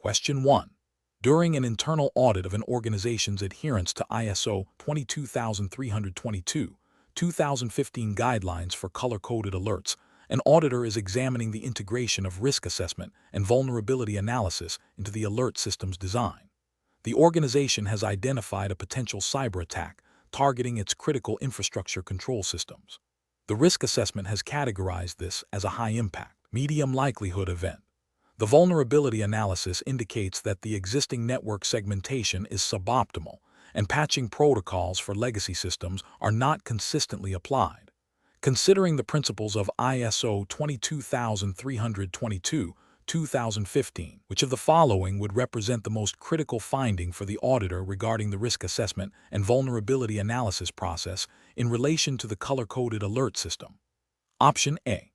Question 1. During an internal audit of an organization's adherence to ISO 22322, 2015 guidelines for color-coded alerts, an auditor is examining the integration of risk assessment and vulnerability analysis into the alert system's design. The organization has identified a potential cyber attack targeting its critical infrastructure control systems. The risk assessment has categorized this as a high-impact, medium-likelihood event. The vulnerability analysis indicates that the existing network segmentation is suboptimal, and patching protocols for legacy systems are not consistently applied. Considering the principles of ISO 22322, 2015, which of the following would represent the most critical finding for the auditor regarding the risk assessment and vulnerability analysis process in relation to the color-coded alert system? Option A.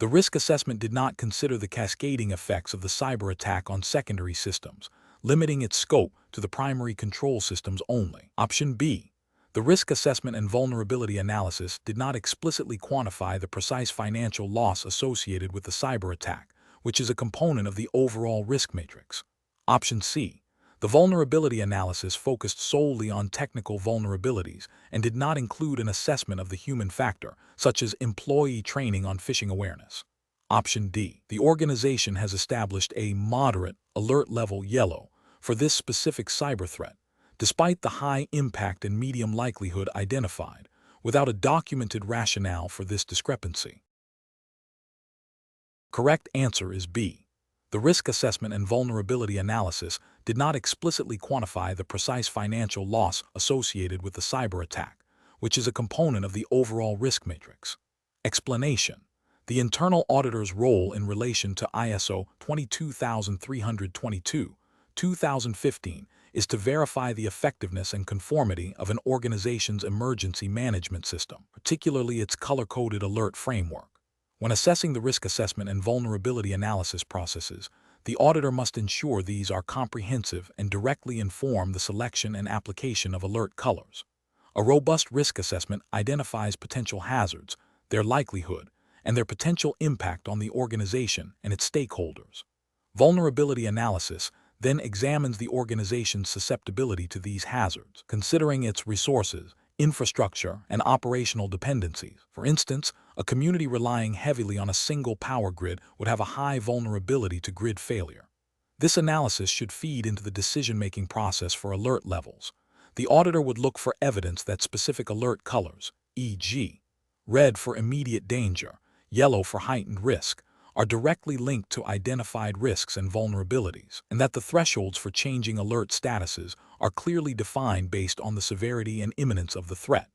The risk assessment did not consider the cascading effects of the cyber attack on secondary systems, limiting its scope to the primary control systems only. Option B. The risk assessment and vulnerability analysis did not explicitly quantify the precise financial loss associated with the cyber attack, which is a component of the overall risk matrix. Option C. The vulnerability analysis focused solely on technical vulnerabilities and did not include an assessment of the human factor, such as employee training on phishing awareness. Option D. The organization has established a moderate alert level yellow for this specific cyber threat, despite the high impact and medium likelihood identified, without a documented rationale for this discrepancy. Correct answer is B. The risk assessment and vulnerability analysis did not explicitly quantify the precise financial loss associated with the cyber attack, which is a component of the overall risk matrix. Explanation: the internal auditor's role in relation to ISO 22322, 2015 is to verify the effectiveness and conformity of an organization's emergency management system, particularly its color-coded alert framework. When assessing the risk assessment and vulnerability analysis processes, the auditor must ensure these are comprehensive and directly inform the selection and application of alert colors. A robust risk assessment identifies potential hazards, their likelihood, and their potential impact on the organization and its stakeholders. Vulnerability analysis then examines the organization's susceptibility to these hazards, considering its resources, infrastructure, and operational dependencies. For instance, a community relying heavily on a single power grid would have a high vulnerability to grid failure. This analysis should feed into the decision-making process for alert levels. The auditor would look for evidence that specific alert colors, e.g., red for immediate danger, yellow for heightened risk, are directly linked to identified risks and vulnerabilities, and that the thresholds for changing alert statuses are clearly defined based on the severity and imminence of the threat.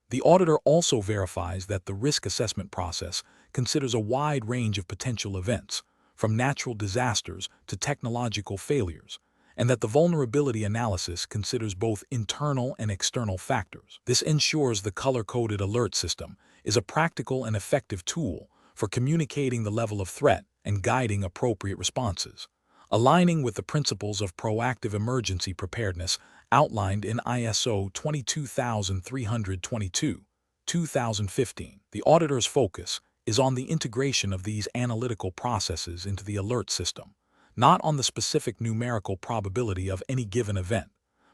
The auditor also verifies that the risk assessment process considers a wide range of potential events, from natural disasters to technological failures, and that the vulnerability analysis considers both internal and external factors. This ensures the color-coded alert system is a practical and effective tool for communicating the level of threat and guiding appropriate responses, aligning with the principles of proactive emergency preparedness outlined in ISO 22322, 2015. The auditor's focus is on the integration of these analytical processes into the alert system, not on the specific numerical probability of any given event,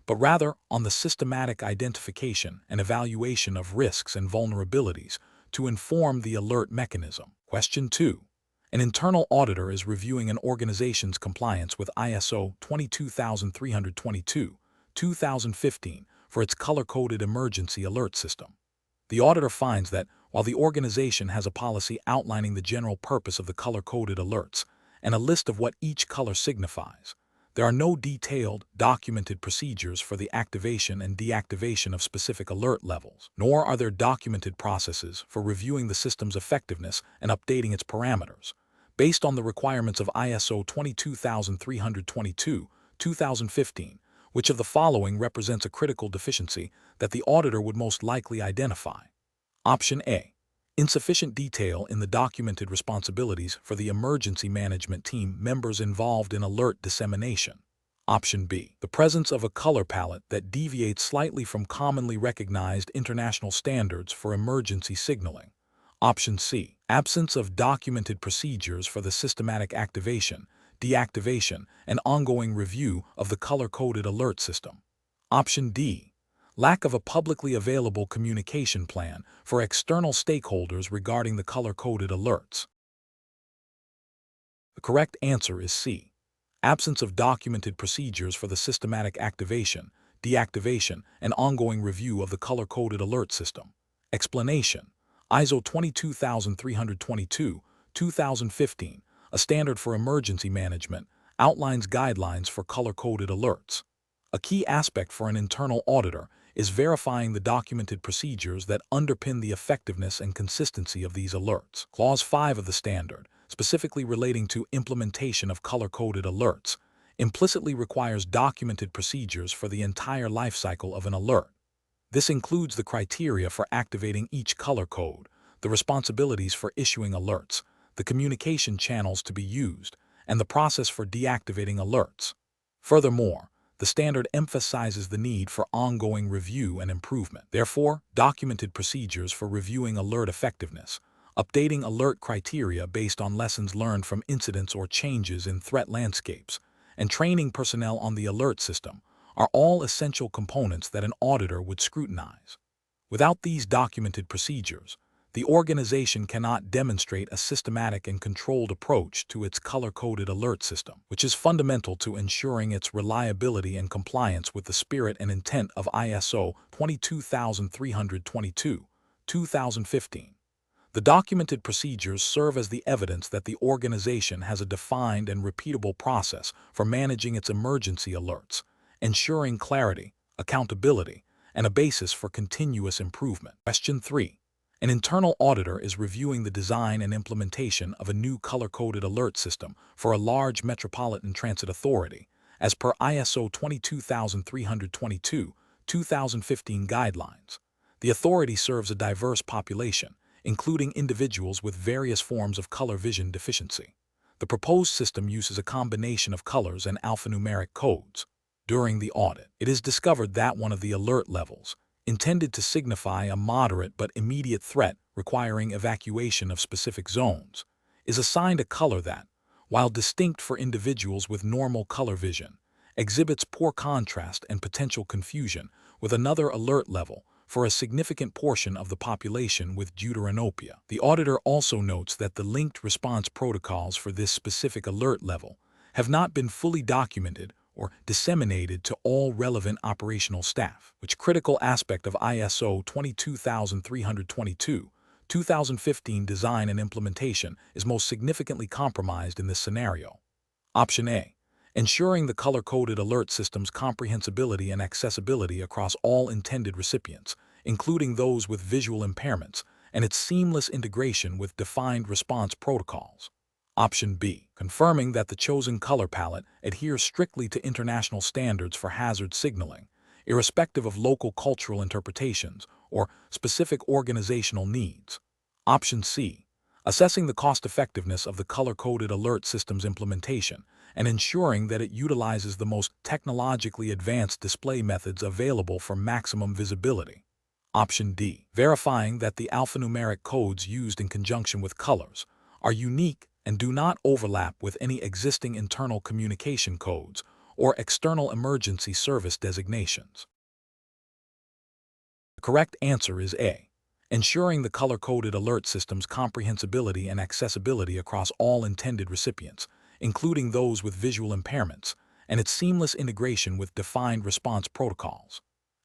but rather on the systematic identification and evaluation of risks and vulnerabilities to inform the alert mechanism. Question 2. An internal auditor is reviewing an organization's compliance with ISO 22322, 2015 for its color-coded emergency alert system. The auditor finds that while the organization has a policy outlining the general purpose of the color-coded alerts and a list of what each color signifies, there are no detailed, documented procedures for the activation and deactivation of specific alert levels, nor are there documented processes for reviewing the system's effectiveness and updating its parameters. Based on the requirements of ISO 22322, 2015, which of the following represents a critical deficiency that the auditor would most likely identify? Option A. Insufficient detail in the documented responsibilities for the emergency management team members involved in alert dissemination. Option B. The presence of a color palette that deviates slightly from commonly recognized international standards for emergency signaling. Option C. Absence of documented procedures for the systematic activation, deactivation, and ongoing review of the color-coded alert system. Option D. Lack of a publicly available communication plan for external stakeholders regarding the color-coded alerts. The correct answer is C. Absence of documented procedures for the systematic activation, deactivation, and ongoing review of the color-coded alert system. Explanation: ISO 22322, 2015, a standard for emergency management, outlines guidelines for color-coded alerts. A key aspect for an internal auditor is verifying the documented procedures that underpin the effectiveness and consistency of these alerts. Clause 5 of the standard, specifically relating to implementation of color-coded alerts, implicitly requires documented procedures for the entire lifecycle of an alert. This includes the criteria for activating each color code, the responsibilities for issuing alerts, the communication channels to be used, and the process for deactivating alerts. Furthermore, the standard emphasizes the need for ongoing review and improvement. Therefore, documented procedures for reviewing alert effectiveness, updating alert criteria based on lessons learned from incidents or changes in threat landscapes, and training personnel on the alert system are all essential components that an auditor would scrutinize. Without these documented procedures, the organization cannot demonstrate a systematic and controlled approach to its color-coded alert system, which is fundamental to ensuring its reliability and compliance with the spirit and intent of ISO 22322, 2015. The documented procedures serve as the evidence that the organization has a defined and repeatable process for managing its emergency alerts, ensuring clarity, accountability, and a basis for continuous improvement. Question 3. An internal auditor is reviewing the design and implementation of a new color-coded alert system for a large metropolitan transit authority, as per ISO 22322, 2015 guidelines. The authority serves a diverse population, including individuals with various forms of color vision deficiency. The proposed system uses a combination of colors and alphanumeric codes. During the audit, it is discovered that one of the alert levels, intended to signify a moderate but immediate threat requiring evacuation of specific zones, is assigned a color that, while distinct for individuals with normal color vision, exhibits poor contrast and potential confusion with another alert level for a significant portion of the population with deuteranopia. The auditor also notes that the linked response protocols for this specific alert level have not been fully documented or disseminated to all relevant operational staff, which critical aspect of ISO 22322, 2015 design and implementation is most significantly compromised in this scenario. Option A. Ensuring the color-coded alert system's comprehensibility and accessibility across all intended recipients, including those with visual impairments, and its seamless integration with defined response protocols. Option B. Confirming that the chosen color palette adheres strictly to international standards for hazard signaling, irrespective of local cultural interpretations or specific organizational needs. Option C. Assessing the cost-effectiveness of the color-coded alert system's implementation and ensuring that it utilizes the most technologically advanced display methods available for maximum visibility. Option D. Verifying that the alphanumeric codes used in conjunction with colors are unique and do not overlap with any existing internal communication codes or external emergency service designations. The correct answer is A. Ensuring the color-coded alert system's comprehensibility and accessibility across all intended recipients, including those with visual impairments, and its seamless integration with defined response protocols.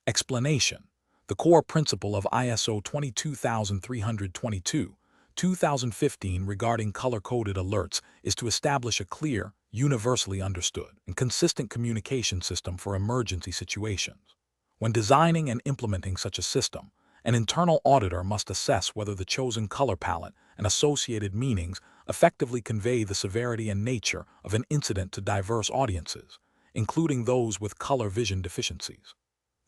Explanation: the core principle of ISO 22322, 2015 regarding color-coded alerts is to establish a clear, universally understood, and consistent communication system for emergency situations. When designing and implementing such a system, an internal auditor must assess whether the chosen color palette and associated meanings effectively convey the severity and nature of an incident to diverse audiences, including those with color vision deficiencies.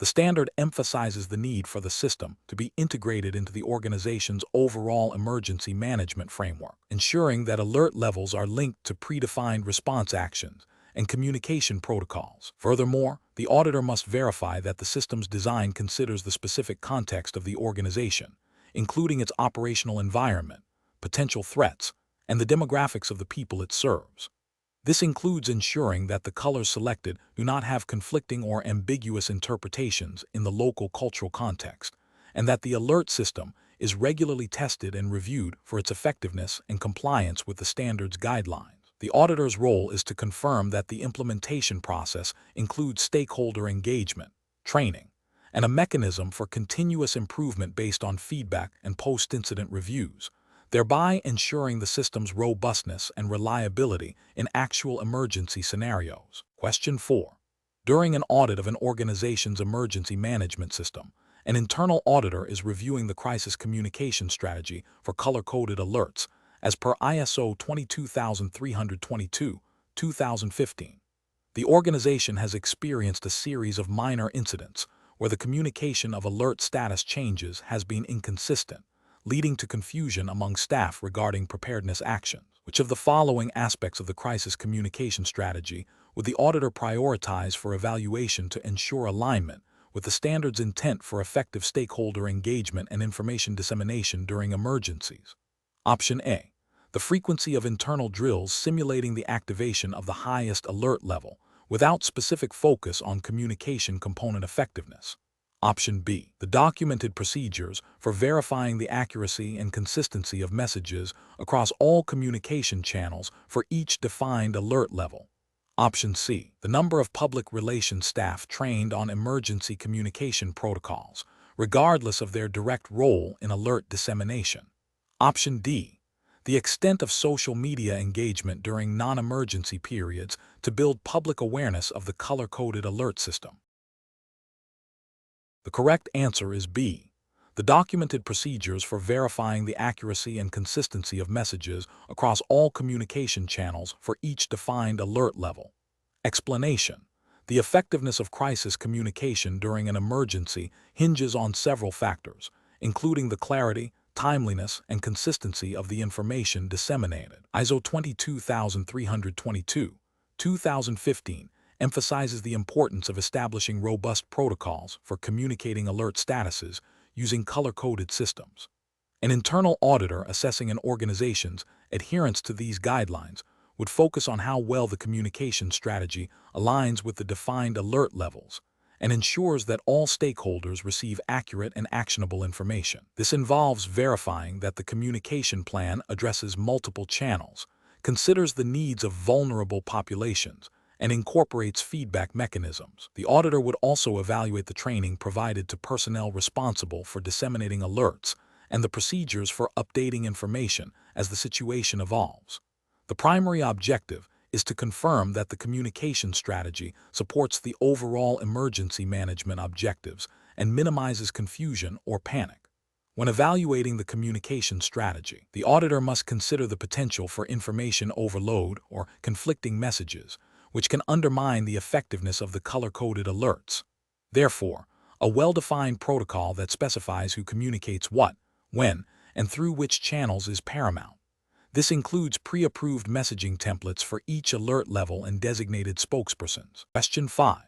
The standard emphasizes the need for the system to be integrated into the organization's overall emergency management framework, ensuring that alert levels are linked to predefined response actions and communication protocols. Furthermore, the auditor must verify that the system's design considers the specific context of the organization, including its operational environment, potential threats, and the demographics of the people it serves. This includes ensuring that the colors selected do not have conflicting or ambiguous interpretations in the local cultural context, and that the alert system is regularly tested and reviewed for its effectiveness and compliance with the standards guidelines. The auditor's role is to confirm that the implementation process includes stakeholder engagement, training, and a mechanism for continuous improvement based on feedback and post-incident reviews, thereby ensuring the system's robustness and reliability in actual emergency scenarios. Question 4. During an audit of an organization's emergency management system, an internal auditor is reviewing the crisis communication strategy for color-coded alerts as per ISO 22322, 2015. The organization has experienced a series of minor incidents where the communication of alert status changes has been inconsistent, leading to confusion among staff regarding preparedness actions. Which of the following aspects of the crisis communication strategy would the auditor prioritize for evaluation to ensure alignment with the standard's intent for effective stakeholder engagement and information dissemination during emergencies? Option A. The frequency of internal drills simulating the activation of the highest alert level, without specific focus on communication component effectiveness. Option B. The documented procedures for verifying the accuracy and consistency of messages across all communication channels for each defined alert level. Option C. The number of public relations staff trained on emergency communication protocols, regardless of their direct role in alert dissemination. Option D. The extent of social media engagement during non-emergency periods to build public awareness of the color-coded alert system. The correct answer is B. The documented procedures for verifying the accuracy and consistency of messages across all communication channels for each defined alert level. Explanation. The effectiveness of crisis communication during an emergency hinges on several factors, including the clarity, timeliness, and consistency of the information disseminated. ISO 22322, 2015 emphasizes the importance of establishing robust protocols for communicating alert statuses using color-coded systems. An internal auditor assessing an organization's adherence to these guidelines would focus on how well the communication strategy aligns with the defined alert levels and ensures that all stakeholders receive accurate and actionable information. This involves verifying that the communication plan addresses multiple channels, considers the needs of vulnerable populations, and incorporates feedback mechanisms. The auditor would also evaluate the training provided to personnel responsible for disseminating alerts and the procedures for updating information as the situation evolves. The primary objective is to confirm that the communication strategy supports the overall emergency management objectives and minimizes confusion or panic. When evaluating the communication strategy, the auditor must consider the potential for information overload or conflicting messages, which can undermine the effectiveness of the color-coded alerts. Therefore, a well-defined protocol that specifies who communicates what, when, and through which channels is paramount. This includes pre-approved messaging templates for each alert level and designated spokespersons. Question 5.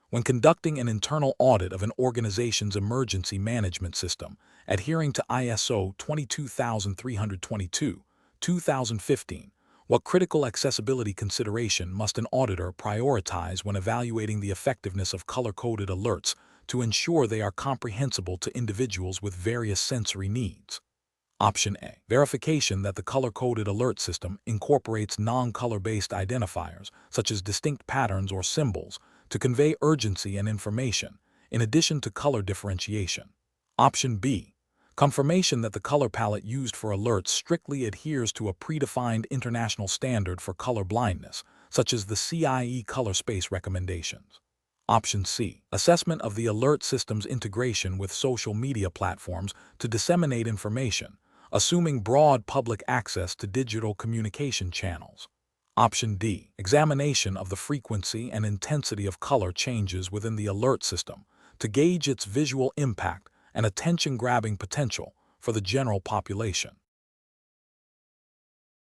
When conducting an internal audit of an organization's emergency management system, adhering to ISO 22322, 2015, what critical accessibility consideration must an auditor prioritize when evaluating the effectiveness of color-coded alerts to ensure they are comprehensible to individuals with various sensory needs? Option A. Verification that the color-coded alert system incorporates non-color-based identifiers, such as distinct patterns or symbols, to convey urgency and information, in addition to color differentiation. Option B. Confirmation that the color palette used for alerts strictly adheres to a predefined international standard for color blindness, such as the CIE color space recommendations. Option C. Assessment of the alert system's integration with social media platforms to disseminate information, assuming broad public access to digital communication channels. Option D. Examination of the frequency and intensity of color changes within the alert system to gauge its visual impact and attention-grabbing potential for the general population.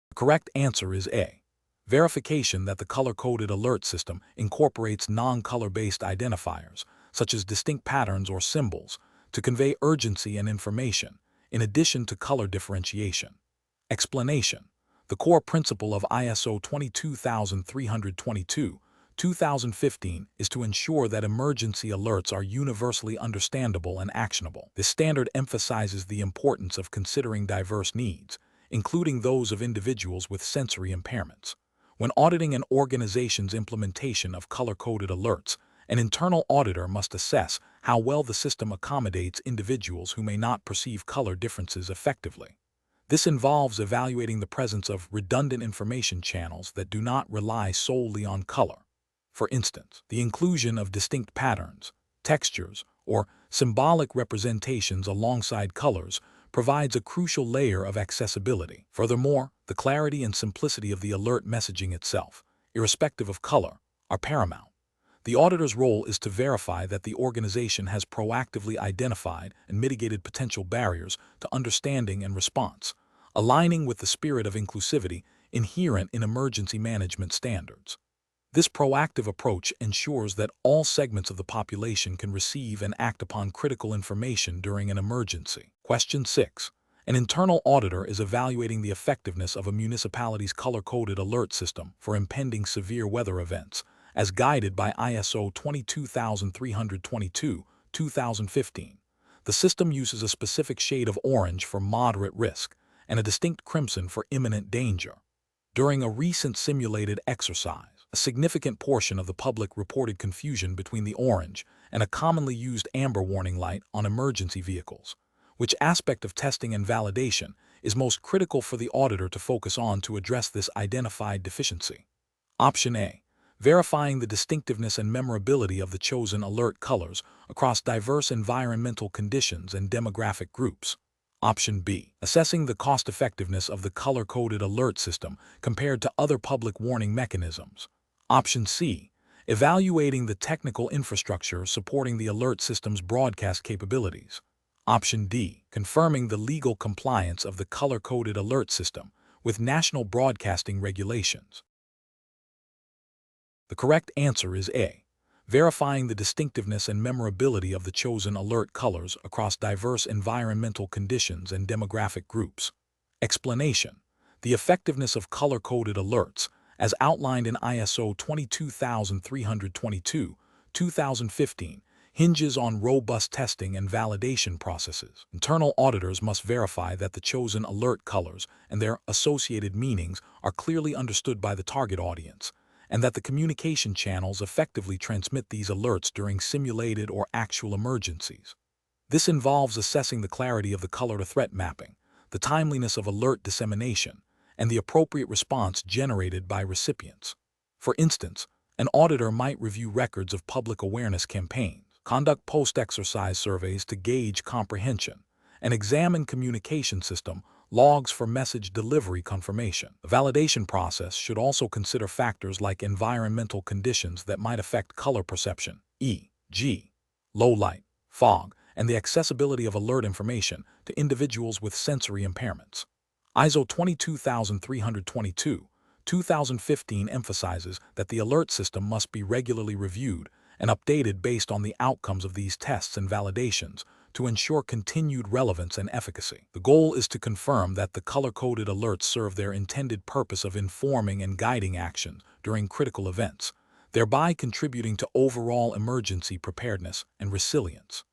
The correct answer is A. Verification that the color-coded alert system incorporates non-color-based identifiers, such as distinct patterns or symbols, to convey urgency and information, in addition to color differentiation. Explanation. The core principle of ISO 22322, 2015 is to ensure that emergency alerts are universally understandable and actionable. This standard emphasizes the importance of considering diverse needs, including those of individuals with sensory impairments. When auditing an organization's implementation of color-coded alerts, an internal auditor must assess how well the system accommodates individuals who may not perceive color differences effectively. This involves evaluating the presence of redundant information channels that do not rely solely on color. For instance, the inclusion of distinct patterns, textures, or symbolic representations alongside colors provides a crucial layer of accessibility. Furthermore, the clarity and simplicity of the alert messaging itself, irrespective of color, are paramount. The auditor's role is to verify that the organization has proactively identified and mitigated potential barriers to understanding and response, aligning with the spirit of inclusivity inherent in emergency management standards. This proactive approach ensures that all segments of the population can receive and act upon critical information during an emergency. Question 6. An internal auditor is evaluating the effectiveness of a municipality's color-coded alert system for impending severe weather events, as guided by ISO 22322, 2015. The system uses a specific shade of orange for moderate risk and a distinct crimson for imminent danger. During a recent simulated exercise, a significant portion of the public reported confusion between the orange and a commonly used amber warning light on emergency vehicles. Which aspect of testing and validation is most critical for the auditor to focus on to address this identified deficiency? Option A. Verifying the distinctiveness and memorability of the chosen alert colors across diverse environmental conditions and demographic groups. Option B. Assessing the cost-effectiveness of the color-coded alert system compared to other public warning mechanisms. Option C. Evaluating the technical infrastructure supporting the alert system's broadcast capabilities. Option D. Confirming the legal compliance of the color-coded alert system with national broadcasting regulations. The correct answer is A. Verifying the distinctiveness and memorability of the chosen alert colors across diverse environmental conditions and demographic groups. Explanation. The effectiveness of color-coded alerts, as outlined in ISO 22322, 2015, hinges on robust testing and validation processes. Internal auditors must verify that the chosen alert colors and their associated meanings are clearly understood by the target audience, and that the communication channels effectively transmit these alerts during simulated or actual emergencies. This involves assessing the clarity of the color-to-threat mapping, the timeliness of alert dissemination, and the appropriate response generated by recipients. For instance, an auditor might review records of public awareness campaigns, conduct post-exercise surveys to gauge comprehension, and examine communication system logs for message delivery confirmation. The validation process should also consider factors like environmental conditions that might affect color perception, e.g., low light, fog, and the accessibility of alert information to individuals with sensory impairments. ISO 22322, 2015 emphasizes that the alert system must be regularly reviewed and updated based on the outcomes of these tests and validations to ensure continued relevance and efficacy. The goal is to confirm that the color-coded alerts serve their intended purpose of informing and guiding action during critical events, thereby contributing to overall emergency preparedness and resilience.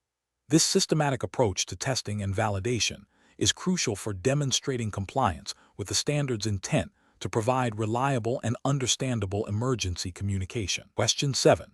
This systematic approach to testing and validation is crucial for demonstrating compliance with the standard's intent to provide reliable and understandable emergency communication. Question 7.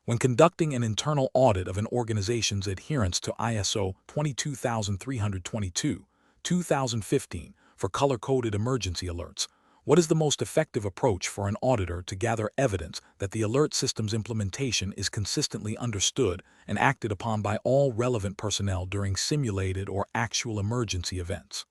When conducting an internal audit of an organization's adherence to ISO 22322, 2015 for color-coded emergency alerts, what is the most effective approach for an auditor to gather evidence that the alert system's implementation is consistently understood and acted upon by all relevant personnel during simulated or actual emergency events?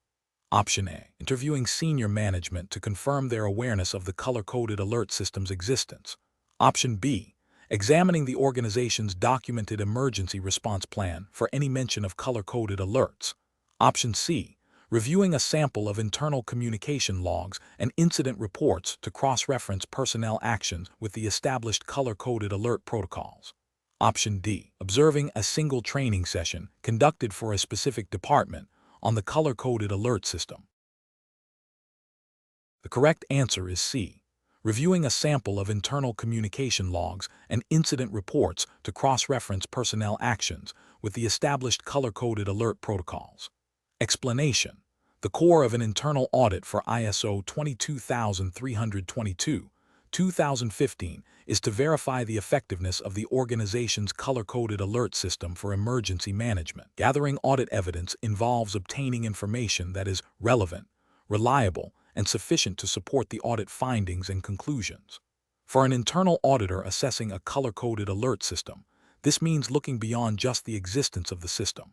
Option A. Interviewing senior management to confirm their awareness of the color-coded alert system's existence. Option B. Examining the organization's documented emergency response plan for any mention of color-coded alerts. Option C. Reviewing a sample of internal communication logs and incident reports to cross-reference personnel actions with the established color-coded alert protocols. Option D. Observing a single training session conducted for a specific department on the color-coded alert system. The correct answer is C. Reviewing a sample of internal communication logs and incident reports to cross-reference personnel actions with the established color-coded alert protocols. Explanation: the core of an internal audit for ISO 22322, 2015 is to verify the effectiveness of the organization's color-coded alert system for emergency management. Gathering audit evidence involves obtaining information that is relevant, reliable, and sufficient to support the audit findings and conclusions. For an internal auditor assessing a color-coded alert system, this means looking beyond just the existence of the system.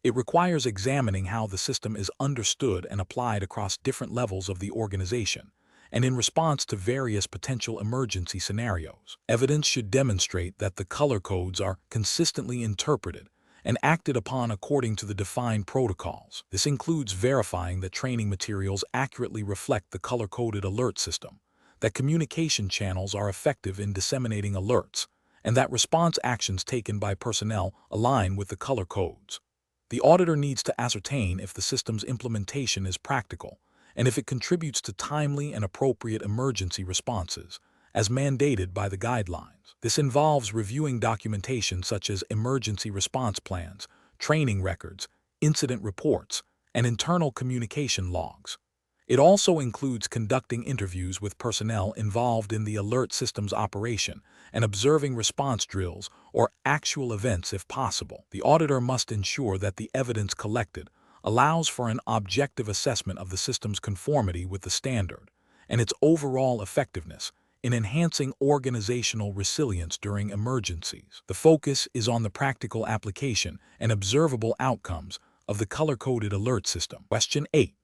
It requires examining how the system is understood and applied across different levels of the organization, and in response to various potential emergency scenarios. Evidence should demonstrate that the color codes are consistently interpreted and acted upon according to the defined protocols. This includes verifying that training materials accurately reflect the color-coded alert system, that communication channels are effective in disseminating alerts, and that response actions taken by personnel align with the color codes. The auditor needs to ascertain if the system's implementation is practical and if it contributes to timely and appropriate emergency responses, as mandated by the guidelines. This involves reviewing documentation such as emergency response plans, training records, incident reports, and internal communication logs. It also includes conducting interviews with personnel involved in the alert system's operation and observing response drills or actual events if possible. The auditor must ensure that the evidence collected allows for an objective assessment of the system's conformity with the standard and its overall effectiveness in enhancing organizational resilience during emergencies. The focus is on the practical application and observable outcomes of the color-coded alert system. Question 8.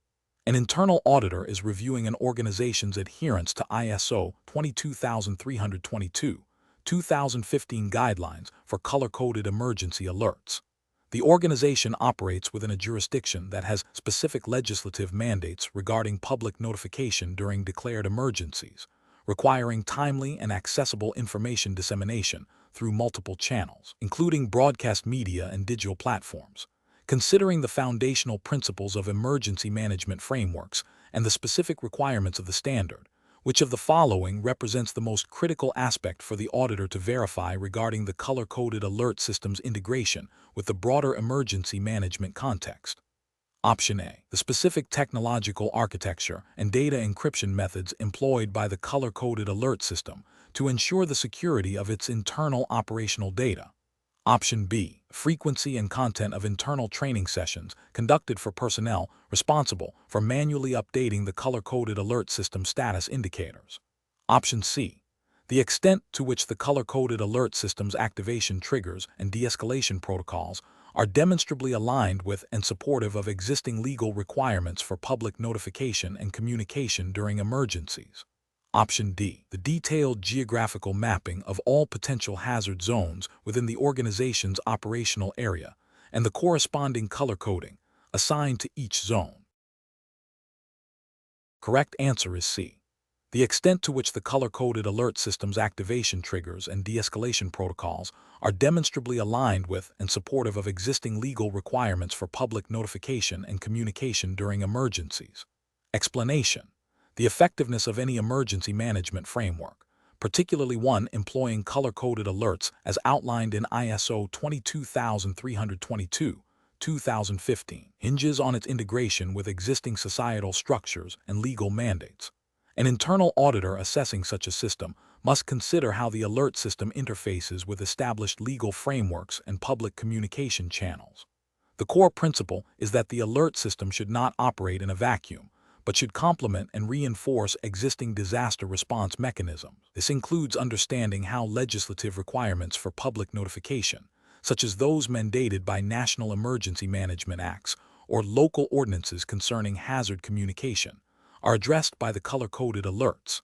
An internal auditor is reviewing an organization's adherence to ISO 22322, 2015 guidelines for color-coded emergency alerts. The organization operates within a jurisdiction that has specific legislative mandates regarding public notification during declared emergencies, requiring timely and accessible information dissemination through multiple channels, including broadcast media and digital platforms. Considering the foundational principles of emergency management frameworks and the specific requirements of the standard, which of the following represents the most critical aspect for the auditor to verify regarding the color-coded alert system's integration with the broader emergency management context? Option A. The specific technological architecture and data encryption methods employed by the color-coded alert system to ensure the security of its internal operational data. Option B. Frequency and content of internal training sessions conducted for personnel responsible for manually updating the color-coded alert system status indicators. Option C. The extent to which the color-coded alert system's activation triggers and de-escalation protocols are demonstrably aligned with and supportive of existing legal requirements for public notification and communication during emergencies. Option D. The detailed geographical mapping of all potential hazard zones within the organization's operational area and the corresponding color coding assigned to each zone. Correct answer is C. The extent to which the color-coded alert system's activation triggers and de-escalation protocols are demonstrably aligned with and supportive of existing legal requirements for public notification and communication during emergencies. Explanation: the effectiveness of any emergency management framework, particularly one employing color-coded alerts as outlined in ISO 22322, 2015, hinges on its integration with existing societal structures and legal mandates. An internal auditor assessing such a system must consider how the alert system interfaces with established legal frameworks and public communication channels. The core principle is that the alert system should not operate in a vacuum, but should complement and reinforce existing disaster response mechanisms. This includes understanding how legislative requirements for public notification, such as those mandated by National Emergency Management Acts or local ordinances concerning hazard communication, are addressed by the color-coded alerts.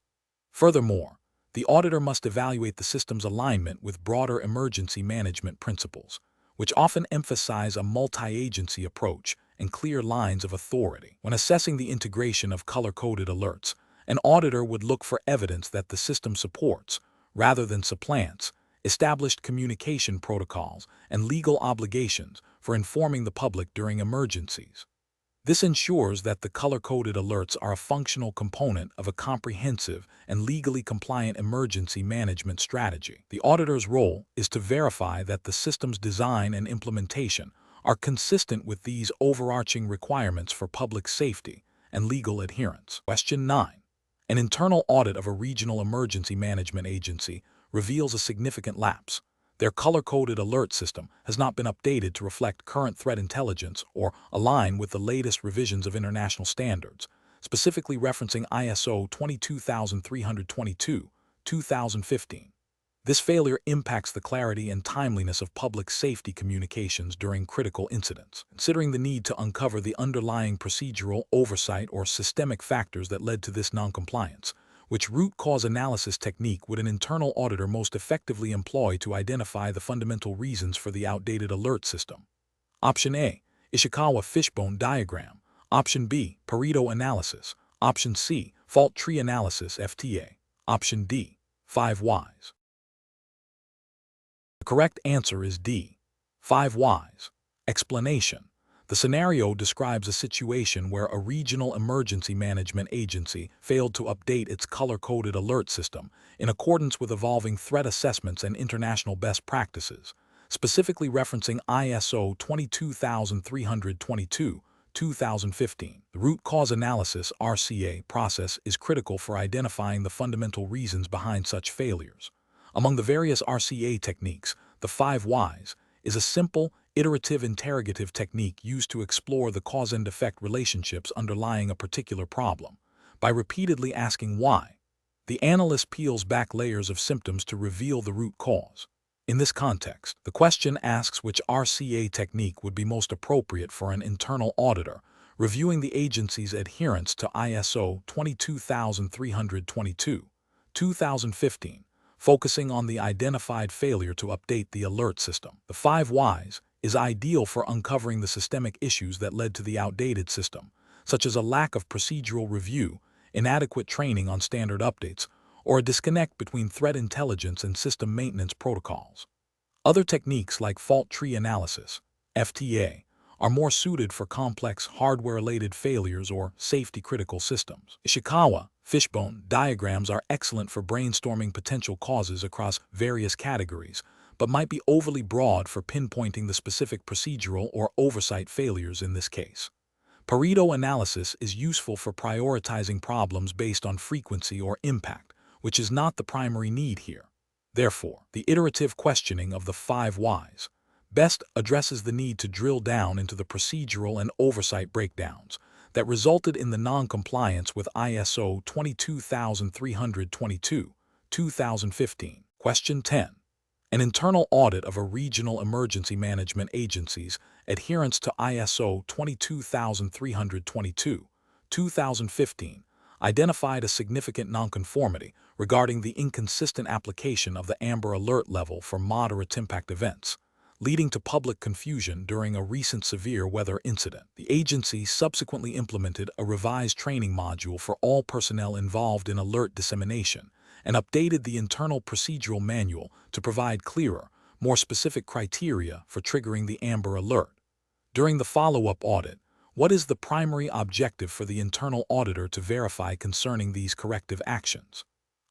Furthermore, the auditor must evaluate the system's alignment with broader emergency management principles, which often emphasize a multi-agency approach and clear lines of authority. When assessing the integration of color-coded alerts, an auditor would look for evidence that the system supports, rather than supplants, established communication protocols and legal obligations for informing the public during emergencies. This ensures that the color-coded alerts are a functional component of a comprehensive and legally compliant emergency management strategy. The auditor's role is to verify that the system's design and implementation are consistent with these overarching requirements for public safety and legal adherence. Question 9. An internal audit of a regional emergency management agency reveals a significant lapse. Their color-coded alert system has not been updated to reflect current threat intelligence or align with the latest revisions of international standards, specifically referencing ISO 22322-2015. This failure impacts the clarity and timeliness of public safety communications during critical incidents. Considering the need to uncover the underlying procedural, oversight, or systemic factors that led to this noncompliance, which root cause analysis technique would an internal auditor most effectively employ to identify the fundamental reasons for the outdated alert system? Option A. Ishikawa fishbone diagram. Option B. Pareto analysis. Option C. Fault tree analysis FTA. Option D. 5 whys. The correct answer is D. 5 whys. Explanation. The scenario describes a situation where a regional emergency management agency failed to update its color-coded alert system in accordance with evolving threat assessments and international best practices, specifically referencing ISO 22322-2015. The root cause analysis (RCA) process is critical for identifying the fundamental reasons behind such failures. Among the various RCA techniques, the 5 whys is a simple, iterative interrogative technique used to explore the cause and effect relationships underlying a particular problem. By repeatedly asking why, the analyst peels back layers of symptoms to reveal the root cause. In this context, the question asks which RCA technique would be most appropriate for an internal auditor reviewing the agency's adherence to ISO 22322-2015, focusing on the identified failure to update the alert system. The 5 whys is ideal for uncovering the systemic issues that led to the outdated system, such as a lack of procedural review, inadequate training on standard updates, or a disconnect between threat intelligence and system maintenance protocols. Other techniques like fault tree analysis, FTA, are more suited for complex hardware-related failures or safety-critical systems. Ishikawa fishbone diagrams are excellent for brainstorming potential causes across various categories, but might be overly broad for pinpointing the specific procedural or oversight failures in this case. Pareto analysis is useful for prioritizing problems based on frequency or impact, which is not the primary need here. Therefore, the iterative questioning of the 5 whys best addresses the need to drill down into the procedural and oversight breakdowns that resulted in the non-compliance with ISO 22322-2015. Question 10. An internal audit of a regional emergency management agency's adherence to ISO 22322-2015 identified a significant nonconformity regarding the inconsistent application of the Amber Alert level for moderate impact events, leading to public confusion during a recent severe weather incident. The agency subsequently implemented a revised training module for all personnel involved in alert dissemination and updated the internal procedural manual to provide clearer, more specific criteria for triggering the Amber Alert. During the follow-up audit, what is the primary objective for the internal auditor to verify concerning these corrective actions?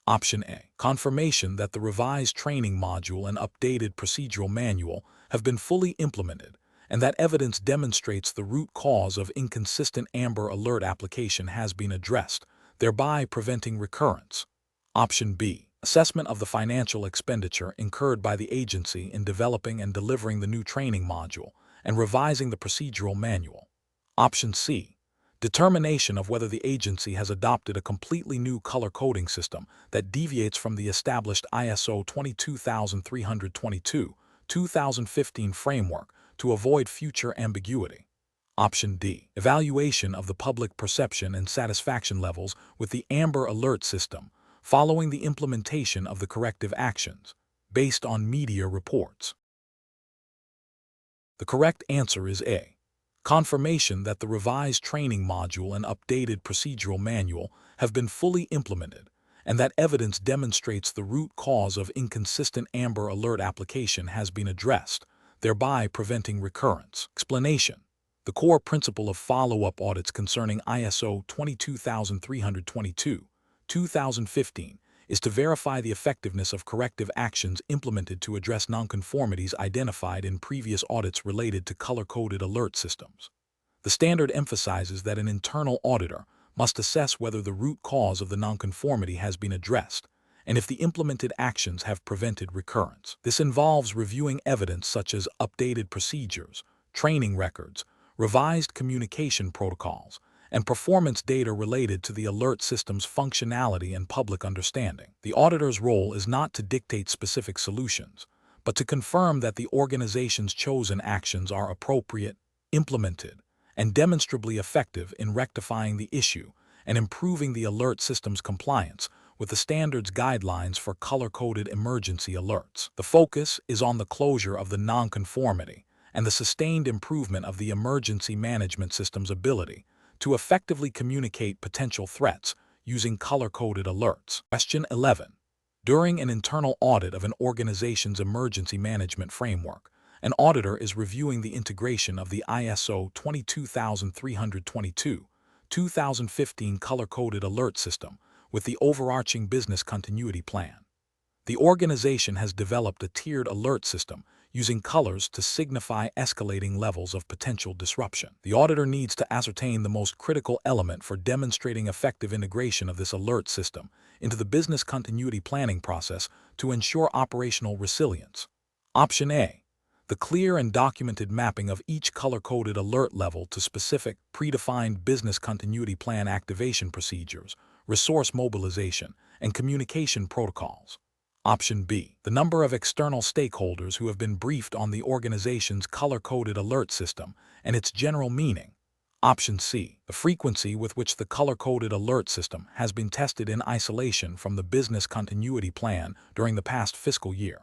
Option A. Confirmation that the revised training module and updated procedural manual have been fully implemented and that evidence demonstrates the root cause of inconsistent Amber Alert application has been addressed, thereby preventing recurrence. Option B. Assessment of the financial expenditure incurred by the agency in developing and delivering the new training module and revising the procedural manual. Option C. Determination of whether the agency has adopted a completely new color coding system that deviates from the established ISO 22322-2015 framework to avoid future ambiguity. Option D. Evaluation of the public perception and satisfaction levels with the Amber Alert system following the implementation of the corrective actions, based on media reports. The correct answer is A. Confirmation that the revised training module and updated procedural manual have been fully implemented, and that evidence demonstrates the root cause of inconsistent Amber Alert application has been addressed, thereby preventing recurrence. Explanation. The core principle of follow-up audits concerning ISO 22322, 2015 is to verify the effectiveness of corrective actions implemented to address nonconformities identified in previous audits related to color-coded alert systems. The standard emphasizes that an internal auditor must assess whether the root cause of the nonconformity has been addressed and if the implemented actions have prevented recurrence. This involves reviewing evidence such as updated procedures, training records, revised communication protocols, and performance data related to the alert system's functionality and public understanding. The auditor's role is not to dictate specific solutions, but to confirm that the organization's chosen actions are appropriate, implemented, and demonstrably effective in rectifying the issue and improving the alert system's compliance with the standards guidelines for color-coded emergency alerts. The focus is on the closure of the nonconformity and the sustained improvement of the emergency management system's ability to effectively communicate potential threats using color-coded alerts. Question 11. During an internal audit of an organization's emergency management framework, an auditor is reviewing the integration of the ISO 22322, 2015 color-coded alert system with the overarching business continuity plan. The organization has developed a tiered alert system using colors to signify escalating levels of potential disruption. The auditor needs to ascertain the most critical element for demonstrating effective integration of this alert system into the business continuity planning process to ensure operational resilience. Option A. The clear and documented mapping of each color-coded alert level to specific, predefined business continuity plan activation procedures, resource mobilization, and communication protocols. Option B. The number of external stakeholders who have been briefed on the organization's color-coded alert system and its general meaning. Option C. The frequency with which the color-coded alert system has been tested in isolation from the business continuity plan during the past fiscal year.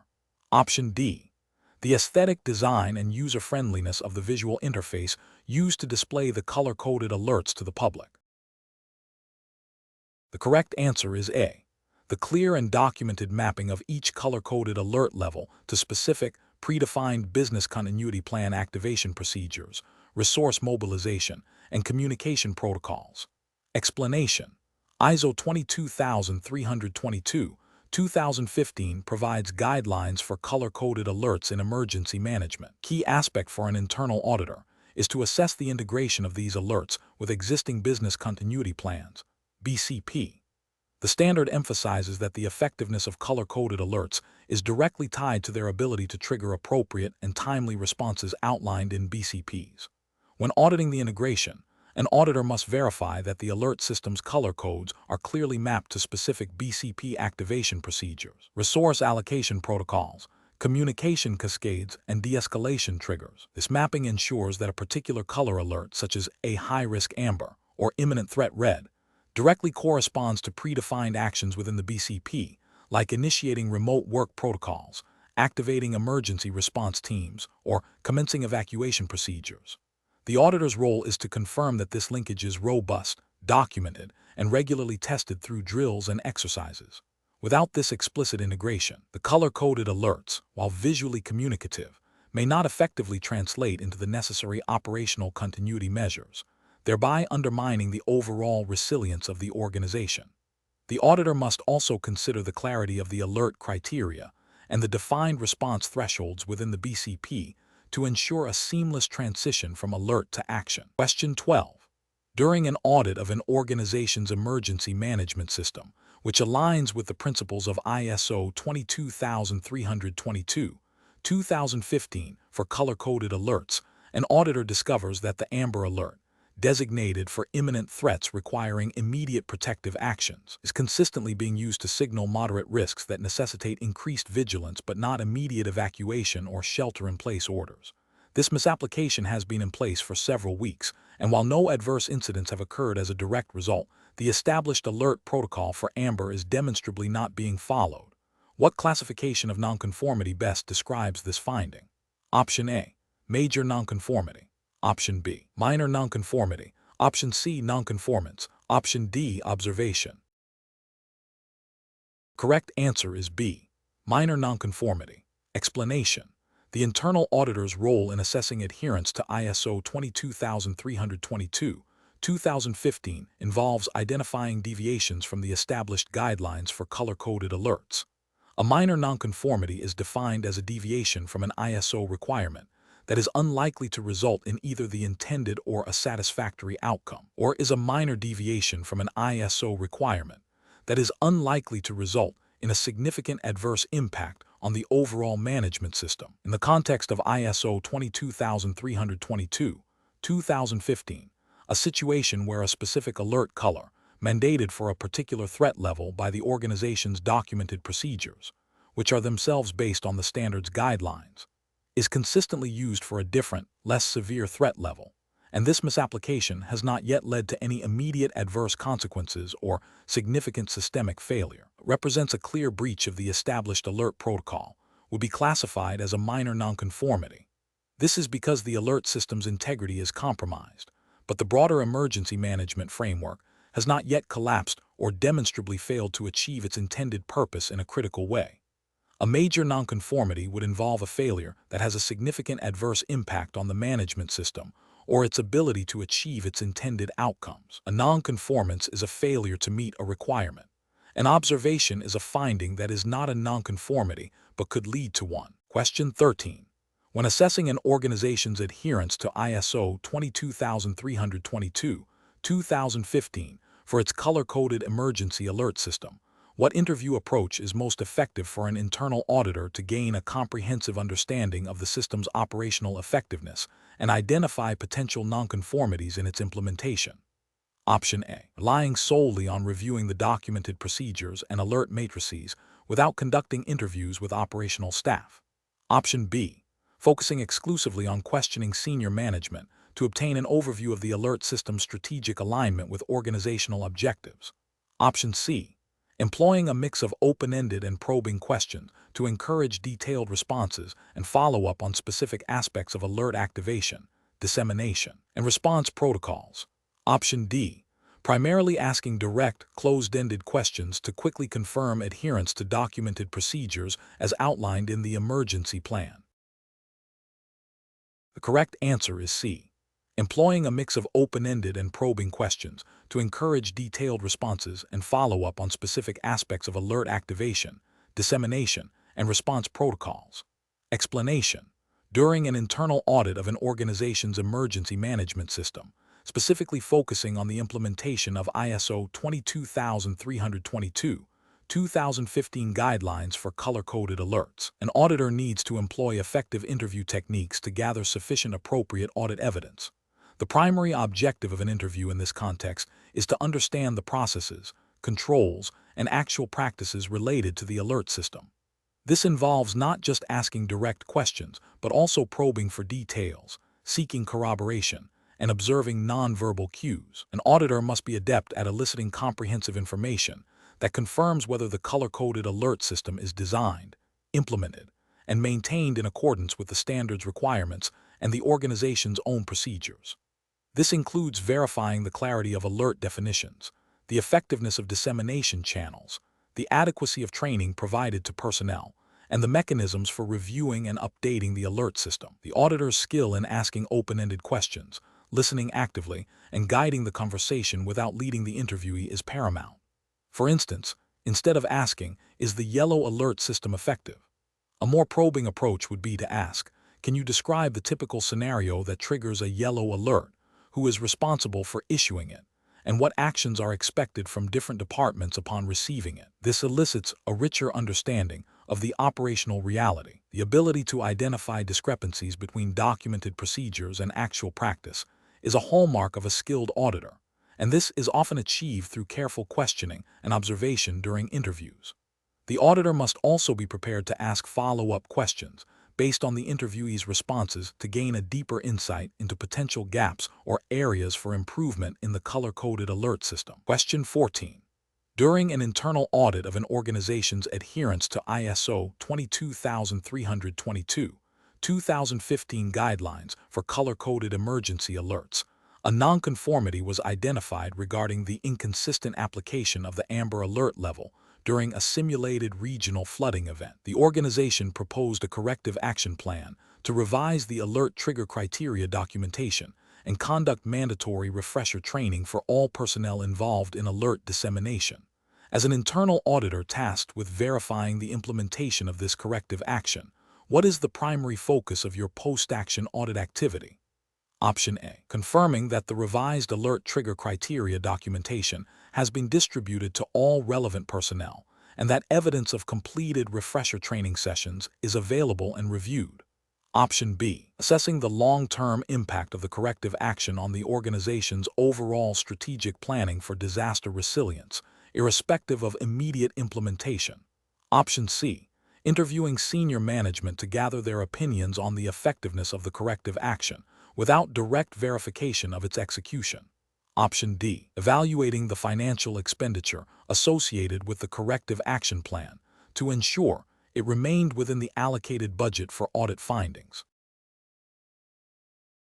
Option D. The aesthetic design and user-friendliness of the visual interface used to display the color-coded alerts to the public. The correct answer is A. The clear and documented mapping of each color-coded alert level to specific, predefined business continuity plan activation procedures, resource mobilization, and communication protocols. Explanation: ISO 22322, 2015 provides guidelines for color-coded alerts in emergency management. Key aspect for an internal auditor is to assess the integration of these alerts with existing business continuity plans, BCP. The standard emphasizes that the effectiveness of color-coded alerts is directly tied to their ability to trigger appropriate and timely responses outlined in BCPs. When auditing the integration, an auditor must verify that the alert system's color codes are clearly mapped to specific BCP activation procedures, resource allocation protocols, communication cascades, and de-escalation triggers. This mapping ensures that a particular color alert, such as a high-risk amber or imminent threat red, directly corresponds to predefined actions within the BCP, like initiating remote work protocols, activating emergency response teams, or commencing evacuation procedures. The auditor's role is to confirm that this linkage is robust, documented, and regularly tested through drills and exercises. Without this explicit integration, the color-coded alerts, while visually communicative, may not effectively translate into the necessary operational continuity measures, thereby undermining the overall resilience of the organization. The auditor must also consider the clarity of the alert criteria and the defined response thresholds within the BCP to ensure a seamless transition from alert to action. Question 12. During an audit of an organization's emergency management system, which aligns with the principles of ISO 22322, 2015 for color-coded alerts, an auditor discovers that the Amber Alert, designated for imminent threats requiring immediate protective actions, is consistently being used to signal moderate risks that necessitate increased vigilance but not immediate evacuation or shelter-in-place orders. This misapplication has been in place for several weeks, and while no adverse incidents have occurred as a direct result, the established alert protocol for Amber is demonstrably not being followed. What classification of nonconformity best describes this finding? Option A. Major nonconformity. Option B. Minor nonconformity. Option C. Nonconformance. Option D. Observation. Correct answer is B. Minor nonconformity. Explanation: The internal auditor's role in assessing adherence to ISO 22322, 2015 involves identifying deviations from the established guidelines for color-coded alerts. A minor nonconformity is defined as a deviation from an ISO requirement that is unlikely to result in either the intended or a satisfactory outcome, or is a minor deviation from an ISO requirement that is unlikely to result in a significant adverse impact on the overall management system. In the context of ISO 22322, 2015, a situation where a specific alert color, mandated for a particular threat level by the organization's documented procedures, which are themselves based on the standard's guidelines, is consistently used for a different, less severe threat level, and this misapplication has not yet led to any immediate adverse consequences or significant systemic failure, represents a clear breach of the established alert protocol, would be classified as a minor nonconformity. This is because the alert system's integrity is compromised, but the broader emergency management framework has not yet collapsed or demonstrably failed to achieve its intended purpose in a critical way. A major nonconformity would involve a failure that has a significant adverse impact on the management system or its ability to achieve its intended outcomes. A nonconformance is a failure to meet a requirement. An observation is a finding that is not a nonconformity but could lead to one. Question 13. When assessing an organization's adherence to ISO 22322, 2015 for its color-coded emergency alert system, what interview approach is most effective for an internal auditor to gain a comprehensive understanding of the system's operational effectiveness and identify potential nonconformities in its implementation? Option A. Relying solely on reviewing the documented procedures and alert matrices without conducting interviews with operational staff. Option B. Focusing exclusively on questioning senior management to obtain an overview of the alert system's strategic alignment with organizational objectives. Option C. Employing a mix of open-ended and probing questions to encourage detailed responses and follow-up on specific aspects of alert activation, dissemination, and response protocols. Option D. Primarily asking direct, closed-ended questions to quickly confirm adherence to documented procedures as outlined in the emergency plan. The correct answer is C. Employing a mix of open-ended and probing questions to encourage detailed responses and follow-up on specific aspects of alert activation, dissemination, and response protocols. Explanation. During an internal audit of an organization's emergency management system, specifically focusing on the implementation of ISO 22322, 2015 guidelines for color-coded alerts, an auditor needs to employ effective interview techniques to gather sufficient appropriate audit evidence. The primary objective of an interview in this context is to understand the processes, controls, and actual practices related to the alert system. This involves not just asking direct questions, but also probing for details, seeking corroboration, and observing nonverbal cues. An auditor must be adept at eliciting comprehensive information that confirms whether the color-coded alert system is designed, implemented, and maintained in accordance with the standards requirements and the organization's own procedures. This includes verifying the clarity of alert definitions, the effectiveness of dissemination channels, the adequacy of training provided to personnel, and the mechanisms for reviewing and updating the alert system. The auditor's skill in asking open-ended questions, listening actively, and guiding the conversation without leading the interviewee is paramount. For instance, instead of asking, "Is the yellow alert system effective?" a more probing approach would be to ask, "Can you describe the typical scenario that triggers a yellow alert? Who is responsible for issuing it? And what actions are expected from different departments upon receiving it?" This elicits a richer understanding of the operational reality. The ability to identify discrepancies between documented procedures and actual practice is a hallmark of a skilled auditor, and this is often achieved through careful questioning and observation during interviews. The auditor must also be prepared to ask follow-up questions based on the interviewee's responses to gain a deeper insight into potential gaps or areas for improvement in the color-coded alert system. Question 14. During an internal audit of an organization's adherence to ISO 22322, 2015 guidelines for color-coded emergency alerts, a nonconformity was identified regarding the inconsistent application of the amber alert level during a simulated regional flooding event. The organization proposed a corrective action plan to revise the alert trigger criteria documentation and conduct mandatory refresher training for all personnel involved in alert dissemination. As an internal auditor tasked with verifying the implementation of this corrective action, what is the primary focus of your post-action audit activity? Option A. Confirming that the revised alert trigger criteria documentation has been distributed to all relevant personnel and that evidence of completed refresher training sessions is available and reviewed. Option B. Assessing the long-term impact of the corrective action on the organization's overall strategic planning for disaster resilience, irrespective of immediate implementation. Option C. Interviewing senior management to gather their opinions on the effectiveness of the corrective action without direct verification of its execution. Option D. Evaluating the financial expenditure associated with the corrective action plan to ensure it remained within the allocated budget for audit findings.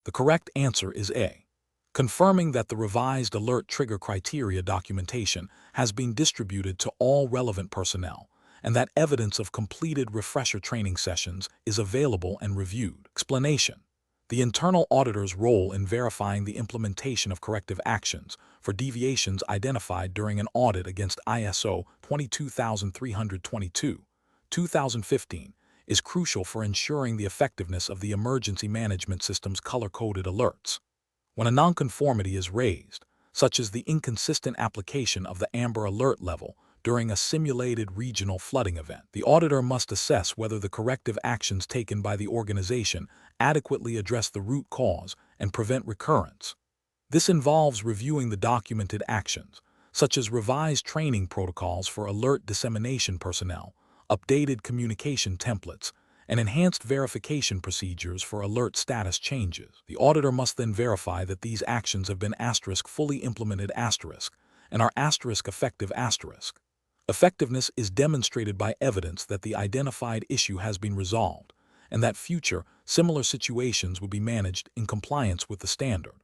The correct answer is A. Confirming that the revised alert trigger criteria documentation has been distributed to all relevant personnel and that evidence of completed refresher training sessions is available and reviewed. Explanation. The internal auditor's role in verifying the implementation of corrective actions for deviations identified during an audit against ISO 22322-2015 is crucial for ensuring the effectiveness of the emergency management system's color-coded alerts. When a nonconformity is raised, such as the inconsistent application of the amber alert level during a simulated regional flooding event, the auditor must assess whether the corrective actions taken by the organization adequately address the root cause and prevent recurrence. This involves reviewing the documented actions, such as revised training protocols for alert dissemination personnel, updated communication templates, and enhanced verification procedures for alert status changes. The auditor must then verify that these actions have been fully implemented and are effective. Effectiveness is demonstrated by evidence that the identified issue has been resolved and that future similar situations will be managed in compliance with the standard.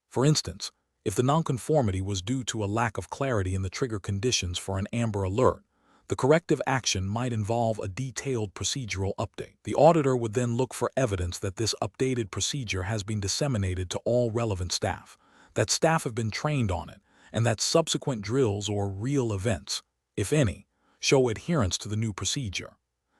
For instance, if the nonconformity was due to a lack of clarity in the trigger conditions for an amber alert, the corrective action might involve a detailed procedural update. The auditor would then look for evidence that this updated procedure has been disseminated to all relevant staff, that staff have been trained on it, and that subsequent drills or real events, if any, show adherence to the new procedure.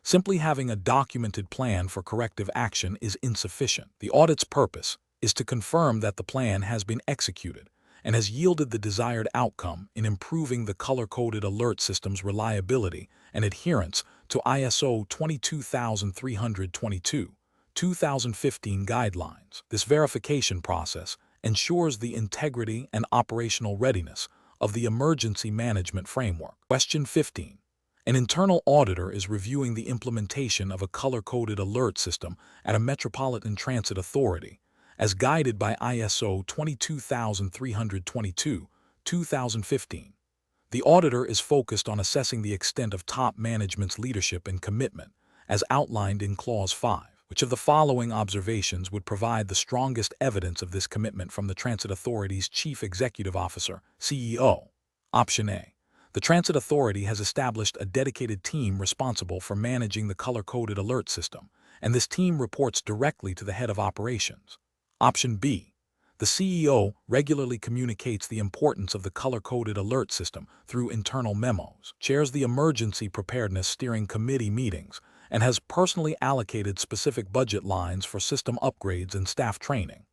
Simply having a documented plan for corrective action is insufficient. The audit's purpose is to confirm that the plan has been executed and has yielded the desired outcome in improving the color-coded alert system's reliability and adherence to ISO 22322-2015 guidelines. This verification process ensures the integrity and operational readiness of the emergency management framework. Question 15. An internal auditor is reviewing the implementation of a color-coded alert system at a metropolitan transit authority, as guided by ISO 22322-2015. The auditor is focused on assessing the extent of top management's leadership and commitment, as outlined in Clause 5. Which of the following observations would provide the strongest evidence of this commitment from the Transit Authority's Chief Executive Officer, CEO? Option A. The Transit Authority has established a dedicated team responsible for managing the color-coded alert system, and this team reports directly to the head of operations. Option B. The CEO regularly communicates the importance of the color-coded alert system through internal memos, chairs the Emergency Preparedness Steering Committee meetings, and has personally allocated specific budget lines for system upgrades and staff training.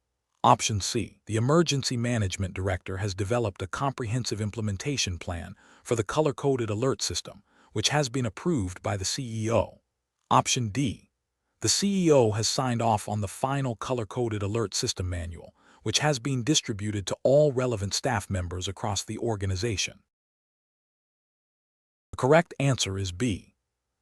Option C. The Emergency Management Director has developed a comprehensive implementation plan for the color-coded alert system, which has been approved by the CEO. Option D. The CEO has signed off on the final color-coded alert system manual, which has been distributed to all relevant staff members across the organization. The correct answer is B.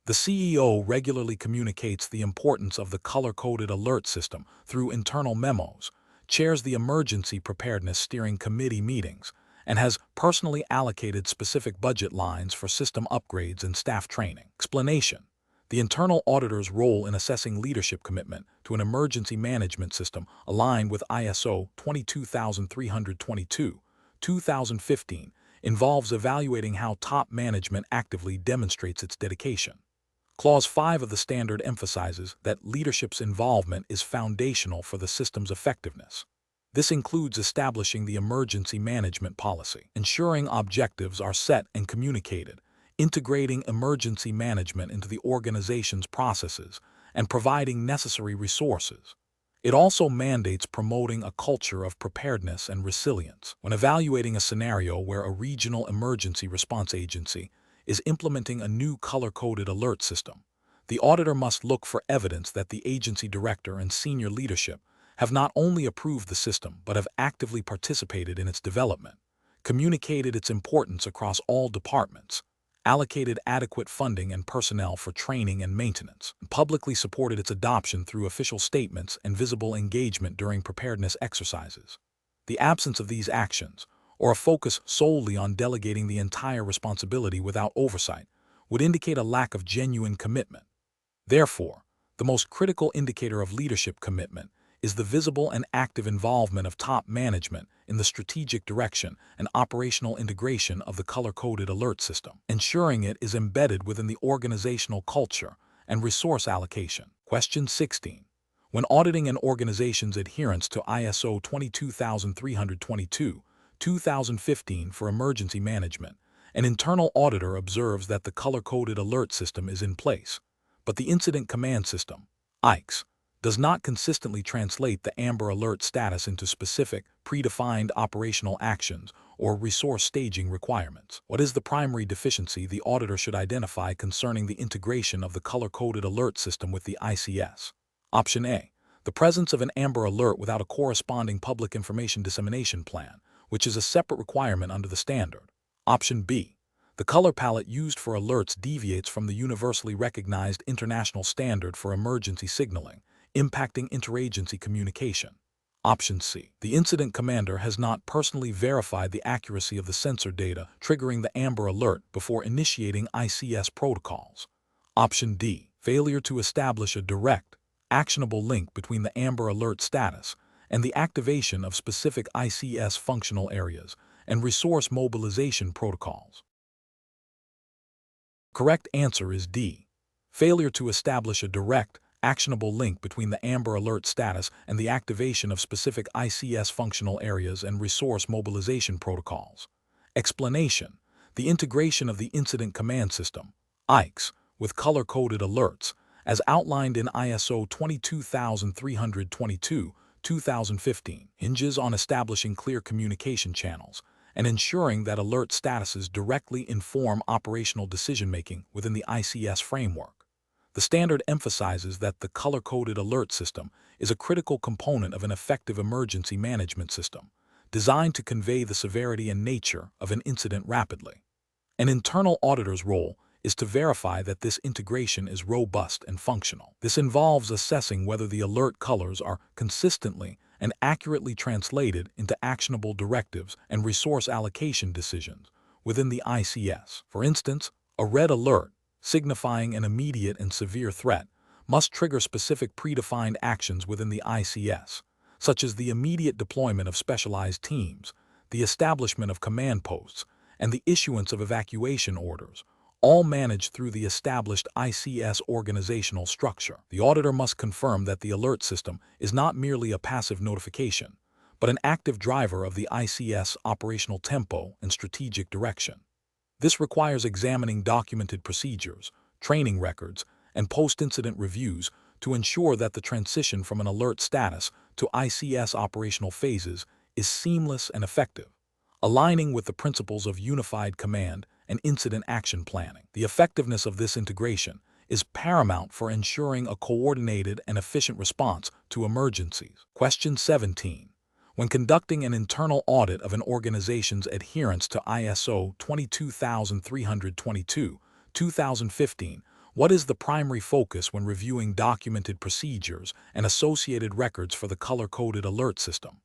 The CEO regularly communicates the importance of the color-coded alert system through internal memos, chairs the Emergency Preparedness Steering Committee meetings, and has personally allocated specific budget lines for system upgrades and staff training. Explanation. The internal auditor's role in assessing leadership commitment to an emergency management system aligned with ISO 22322-2015 involves evaluating how top management actively demonstrates its dedication. Clause 5 of the standard emphasizes that leadership's involvement is foundational for the system's effectiveness. This includes establishing the emergency management policy, ensuring objectives are set and communicated, integrating emergency management into the organization's processes, and providing necessary resources. It also mandates promoting a culture of preparedness and resilience. When evaluating a scenario where a regional emergency response agency is implementing a new color-coded alert system, the auditor must look for evidence that the agency director and senior leadership have not only approved the system but have actively participated in its development, communicated its importance across all departments, allocated adequate funding and personnel for training and maintenance, and publicly supported its adoption through official statements and visible engagement during preparedness exercises. The absence of these actions, or a focus solely on delegating the entire responsibility without oversight, would indicate a lack of genuine commitment. Therefore, the most critical indicator of leadership commitment is the visible and active involvement of top management in the strategic direction and operational integration of the color-coded alert system, ensuring it is embedded within the organizational culture and resource allocation. Question 16. When auditing an organization's adherence to ISO 22322, 2015 for emergency management, an internal auditor observes that the color-coded alert system is in place, but the Incident Command System, ICS, does not consistently translate the Amber Alert status into specific, predefined operational actions or resource staging requirements. What is the primary deficiency the auditor should identify concerning the integration of the color-coded alert system with the ICS? Option A. The presence of an Amber Alert without a corresponding public information dissemination plan, which is a separate requirement under the standard. Option B. The color palette used for alerts deviates from the universally recognized international standard for emergency signaling, impacting interagency communication. Option C. The incident commander has not personally verified the accuracy of the sensor data triggering the Amber Alert before initiating ICS protocols. Option D. Failure to establish a direct, actionable link between the Amber Alert status and the activation of specific ICS functional areas and resource mobilization protocols. Correct answer is D. Failure to establish a direct, actionable link between the Amber Alert status and the activation of specific ICS functional areas and resource mobilization protocols. Explanation: the integration of the Incident Command System, ICS, with color-coded alerts, as outlined in ISO 22322, 2015, hinges on establishing clear communication channels and ensuring that alert statuses directly inform operational decision-making within the ICS framework. The standard emphasizes that the color-coded alert system is a critical component of an effective emergency management system, designed to convey the severity and nature of an incident rapidly. An internal auditor's role is to verify that this integration is robust and functional. This involves assessing whether the alert colors are consistently and accurately translated into actionable directives and resource allocation decisions within the ICS. For instance, a red alert, signifying an immediate and severe threat, must trigger specific predefined actions within the ICS, such as the immediate deployment of specialized teams, the establishment of command posts, and the issuance of evacuation orders, all managed through the established ICS organizational structure. The auditor must confirm that the alert system is not merely a passive notification, but an active driver of the ICS operational tempo and strategic direction. This requires examining documented procedures, training records, and post-incident reviews to ensure that the transition from an alert status to ICS operational phases is seamless and effective, aligning with the principles of unified command and incident action planning. The effectiveness of this integration is paramount for ensuring a coordinated and efficient response to emergencies. Question 17. When conducting an internal audit of an organization's adherence to ISO 22322, 2015, what is the primary focus when reviewing documented procedures and associated records for the color-coded alert system?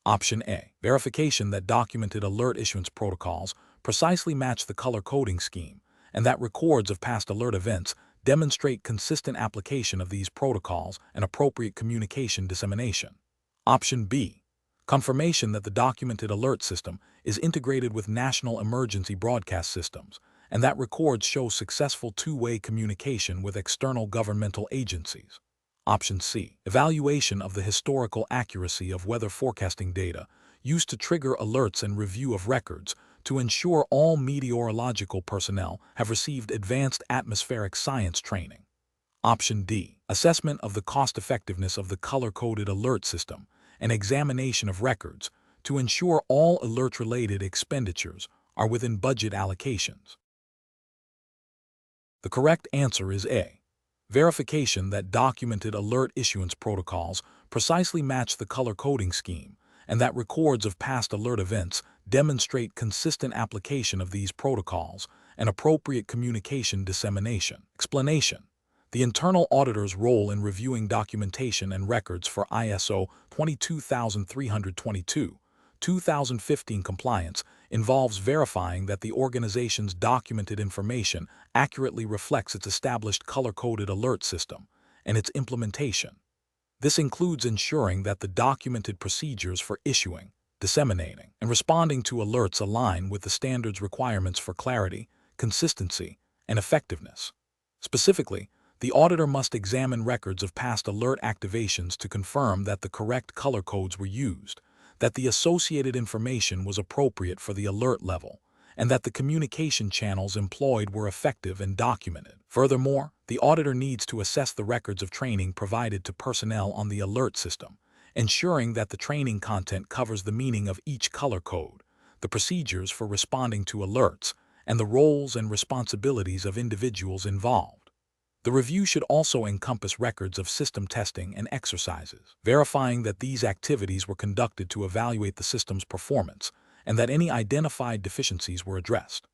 Option A. Verification that documented alert issuance protocols precisely match the color coding scheme, and that records of past alert events demonstrate consistent application of these protocols and appropriate communication dissemination. Option B. Confirmation that the documented alert system is integrated with national emergency broadcast systems, and that records show successful two-way communication with external governmental agencies. Option C. Evaluation of the historical accuracy of weather forecasting data used to trigger alerts and review of records to ensure all meteorological personnel have received advanced atmospheric science training. Option D. Assessment of the cost-effectiveness of the color-coded alert system and examination of records to ensure all alert-related expenditures are within budget allocations. The correct answer is A. Verification that documented alert issuance protocols precisely match the color coding scheme, and that records of past alert events demonstrate consistent application of these protocols and appropriate communication dissemination. Explanation. The internal auditor's role in reviewing documentation and records for ISO 22322, 2015 compliance involves verifying that the organization's documented information accurately reflects its established color-coded alert system and its implementation. This includes ensuring that the documented procedures for issuing, disseminating, and responding to alerts align with the standards requirements for clarity, consistency, and effectiveness. Specifically, the auditor must examine records of past alert activations to confirm that the correct color codes were used, that the associated information was appropriate for the alert level, and that the communication channels employed were effective and documented. Furthermore, the auditor needs to assess the records of training provided to personnel on the alert system, ensuring that the training content covers the meaning of each color code, the procedures for responding to alerts, and the roles and responsibilities of individuals involved. The review should also encompass records of system testing and exercises, verifying that these activities were conducted to evaluate the system's performance and that any identified deficiencies were addressed.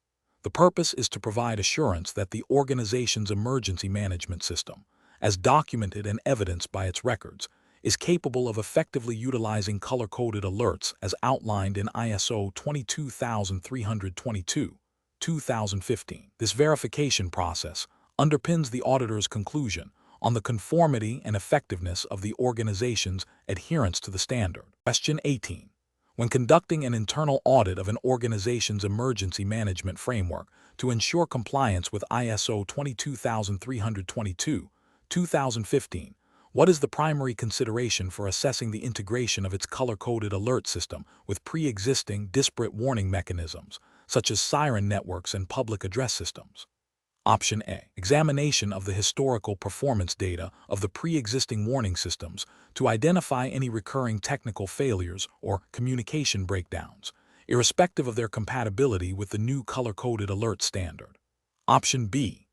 The purpose is to provide assurance that the organization's emergency management system, as documented and evidenced by its records, is capable of effectively utilizing color-coded alerts as outlined in ISO 22322, 2015. This verification process underpins the auditor's conclusion on the conformity and effectiveness of the organization's adherence to the standard. Question 18. When conducting an internal audit of an organization's emergency management framework to ensure compliance with ISO 22322, 2015, what is the primary consideration for assessing the integration of its color-coded alert system with pre-existing disparate warning mechanisms, such as siren networks and public address systems? Option A. Examination of the historical performance data of the pre-existing warning systems to identify any recurring technical failures or communication breakdowns, irrespective of their compatibility with the new color-coded alert standard. Option B.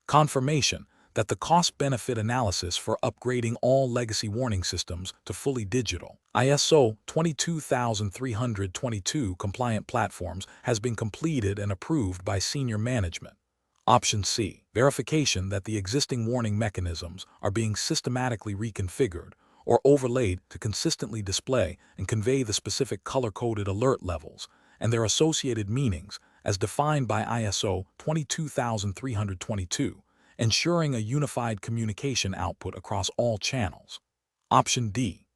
Confirmation that the cost-benefit analysis for upgrading all legacy warning systems to fully digital ISO 22322 compliant platforms has been completed and approved by senior management. Option C. Verification that the existing warning mechanisms are being systematically reconfigured or overlaid to consistently display and convey the specific color-coded alert levels and their associated meanings as defined by ISO 22322, ensuring a unified communication output across all channels. Option D.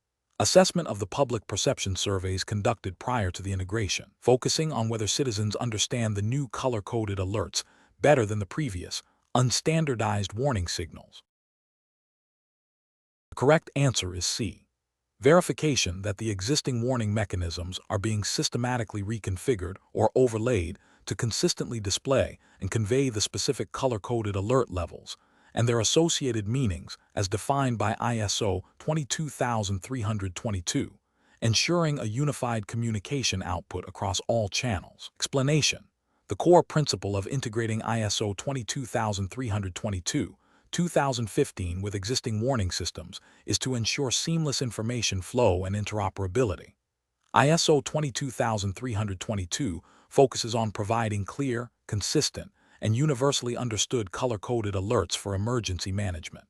Assessment of the public perception surveys conducted prior to the integration, focusing on whether citizens understand the new color-coded alerts better than the previous, unstandardized warning signals. The correct answer is C. Verification that the existing warning mechanisms are being systematically reconfigured or overlaid to consistently display and convey the specific color-coded alert levels and their associated meanings as defined by ISO 22322, ensuring a unified communication output across all channels. Explanation. The core principle of integrating ISO 22322, 2015 with existing warning systems is to ensure seamless information flow and interoperability. ISO 22322 focuses on providing clear, consistent, and universally understood color-coded alerts for emergency management.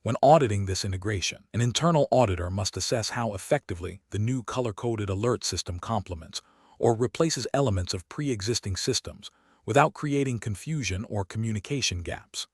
When auditing this integration, an internal auditor must assess how effectively the new color-coded alert system complements or replaces elements of pre-existing systems without creating confusion or communication gaps.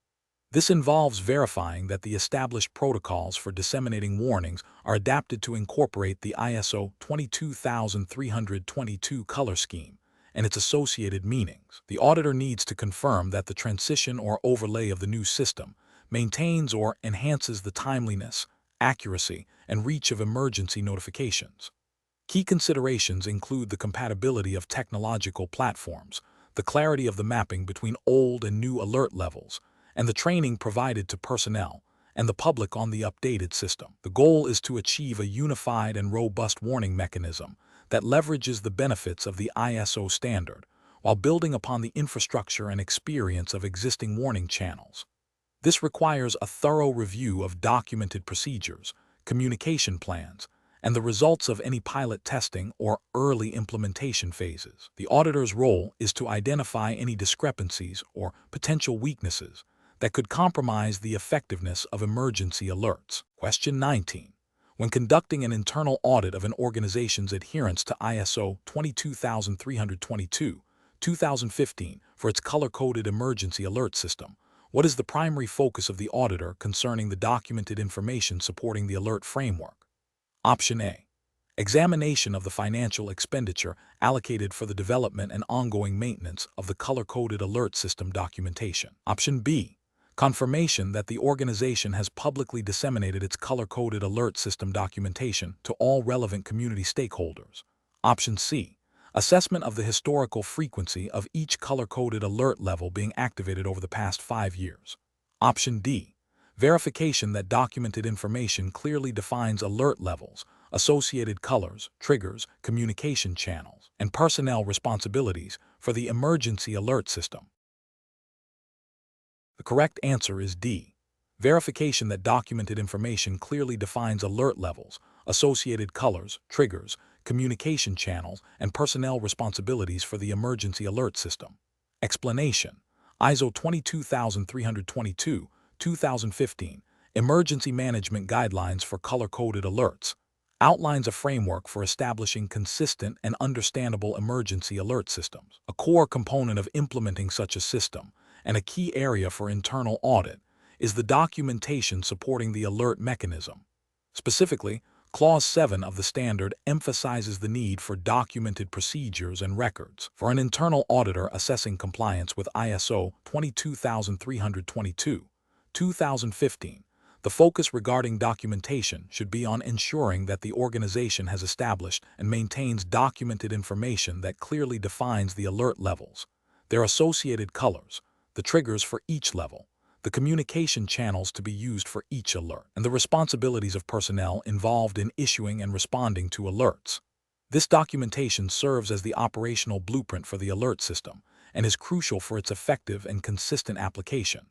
This involves verifying that the established protocols for disseminating warnings are adapted to incorporate the ISO 22322 color scheme and its associated meanings. The auditor needs to confirm that the transition or overlay of the new system maintains or enhances the timeliness, accuracy, and reach of emergency notifications. Key considerations include the compatibility of technological platforms, the clarity of the mapping between old and new alert levels, and the training provided to personnel and the public on the updated system. The goal is to achieve a unified and robust warning mechanism that leverages the benefits of the ISO standard while building upon the infrastructure and experience of existing warning channels. This requires a thorough review of documented procedures, communication plans, and the results of any pilot testing or early implementation phases. The auditor's role is to identify any discrepancies or potential weaknesses that could compromise the effectiveness of emergency alerts. Question 19. When conducting an internal audit of an organization's adherence to ISO 22322-2015 for its color-coded emergency alert system, what is the primary focus of the auditor concerning the documented information supporting the alert framework? Option A. Examination of the financial expenditure allocated for the development and ongoing maintenance of the color-coded alert system documentation. Option B. Confirmation that the organization has publicly disseminated its color-coded alert system documentation to all relevant community stakeholders. Option C. Assessment of the historical frequency of each color-coded alert level being activated over the past 5 years. Option D. Verification that documented information clearly defines alert levels, associated colors, triggers, communication channels, and personnel responsibilities for the emergency alert system. The correct answer is D. Verification that documented information clearly defines alert levels, associated colors, triggers, communication channels, and personnel responsibilities for the emergency alert system. Explanation: ISO 22322-2015 Emergency Management Guidelines for Color-Coded Alerts outlines a framework for establishing consistent and understandable emergency alert systems. A core component of implementing such a system, and a key area for internal audit, is the documentation supporting the alert mechanism. Specifically, Clause 7 of the standard emphasizes the need for documented procedures and records. For an internal auditor assessing compliance with ISO 22322-2015, the focus regarding documentation should be on ensuring that the organization has established and maintains documented information that clearly defines the alert levels, their associated colors, the triggers for each level, the communication channels to be used for each alert, and the responsibilities of personnel involved in issuing and responding to alerts. This documentation serves as the operational blueprint for the alert system and is crucial for its effective and consistent application.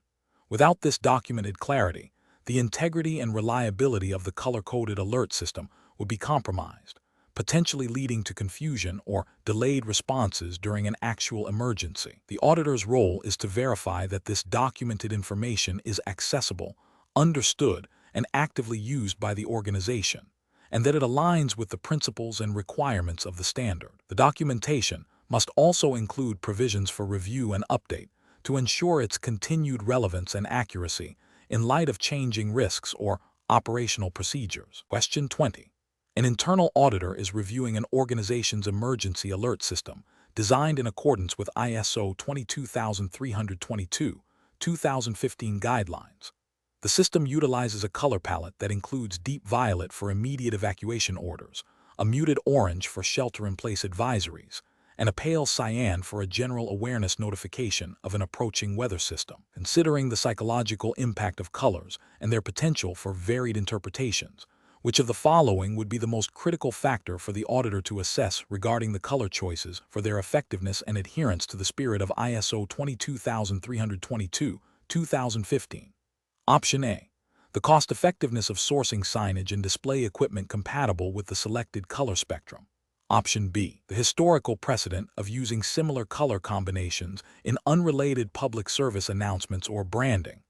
Without this documented clarity, the integrity and reliability of the color-coded alert system would be compromised, potentially leading to confusion or delayed responses during an actual emergency. The auditor's role is to verify that this documented information is accessible, understood, and actively used by the organization, and that it aligns with the principles and requirements of the standard. The documentation must also include provisions for review and update to ensure its continued relevance and accuracy in light of changing risks or operational procedures. Question 20. An internal auditor is reviewing an organization's emergency alert system designed in accordance with ISO 22322-2015 guidelines. The system utilizes a color palette that includes deep violet for immediate evacuation orders, a muted orange for shelter-in-place advisories, and a pale cyan for a general awareness notification of an approaching weather system. Considering the psychological impact of colors and their potential for varied interpretations, which of the following would be the most critical factor for the auditor to assess regarding the color choices for their effectiveness and adherence to the spirit of ISO 22322-2015? Option A. The cost-effectiveness of sourcing signage and display equipment compatible with the selected color spectrum. Option B. The historical precedent of using similar color combinations in unrelated public service announcements or branding.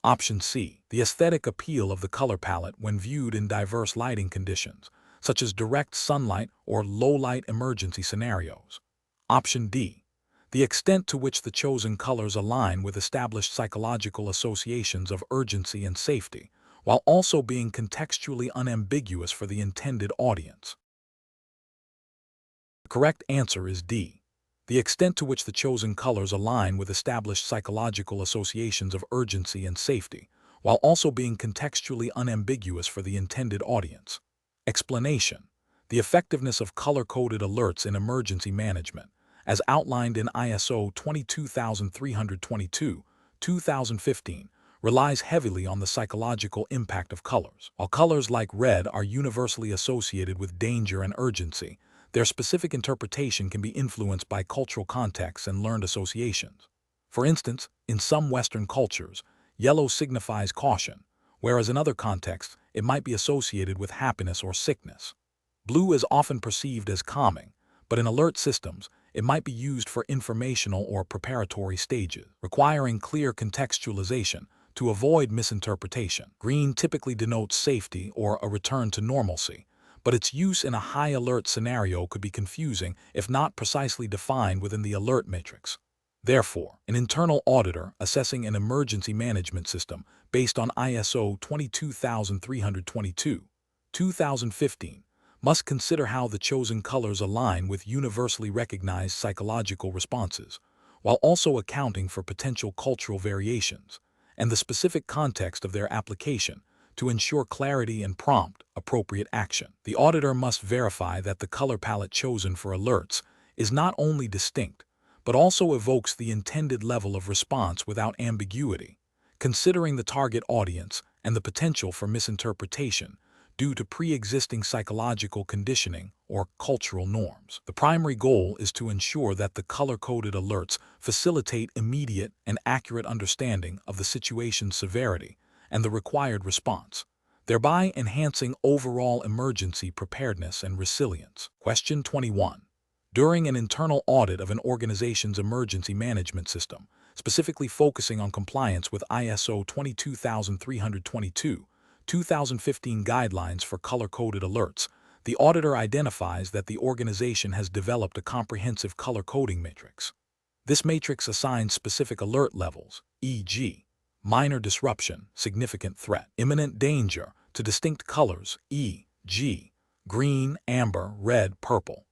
Option C. The aesthetic appeal of the color palette when viewed in diverse lighting conditions, such as direct sunlight or low-light emergency scenarios. Option D. The extent to which the chosen colors align with established psychological associations of urgency and safety, while also being contextually unambiguous for the intended audience. The correct answer is D. The extent to which the chosen colors align with established psychological associations of urgency and safety, while also being contextually unambiguous for the intended audience. Explanation: the effectiveness of color-coded alerts in emergency management, as outlined in ISO 22322, 2015, relies heavily on the psychological impact of colors. While colors like red are universally associated with danger and urgency, their specific interpretation can be influenced by cultural contexts and learned associations. For instance, in some Western cultures, yellow signifies caution, whereas in other contexts, it might be associated with happiness or sickness. Blue is often perceived as calming, but in alert systems, it might be used for informational or preparatory stages, requiring clear contextualization to avoid misinterpretation. Green typically denotes safety or a return to normalcy, but its use in a high alert scenario could be confusing if not precisely defined within the alert matrix. Therefore, an internal auditor assessing an emergency management system based on ISO 22322, 2015, must consider how the chosen colors align with universally recognized psychological responses, while also accounting for potential cultural variations and the specific context of their application to ensure clarity and prompt, appropriate action. The auditor must verify that the color palette chosen for alerts is not only distinct, but also evokes the intended level of response without ambiguity, considering the target audience and the potential for misinterpretation due to pre-existing psychological conditioning or cultural norms. The primary goal is to ensure that the color-coded alerts facilitate immediate and accurate understanding of the situation's severity and the required response, thereby enhancing overall emergency preparedness and resilience. Question 21. During an internal audit of an organization's emergency management system, specifically focusing on compliance with ISO 22322, 2015 guidelines for color-coded alerts, the auditor identifies that the organization has developed a comprehensive color coding matrix. This matrix assigns specific alert levels, e.g., minor disruption, significant threat, imminent danger, to distinct colors, e.g., green, amber, red, purple.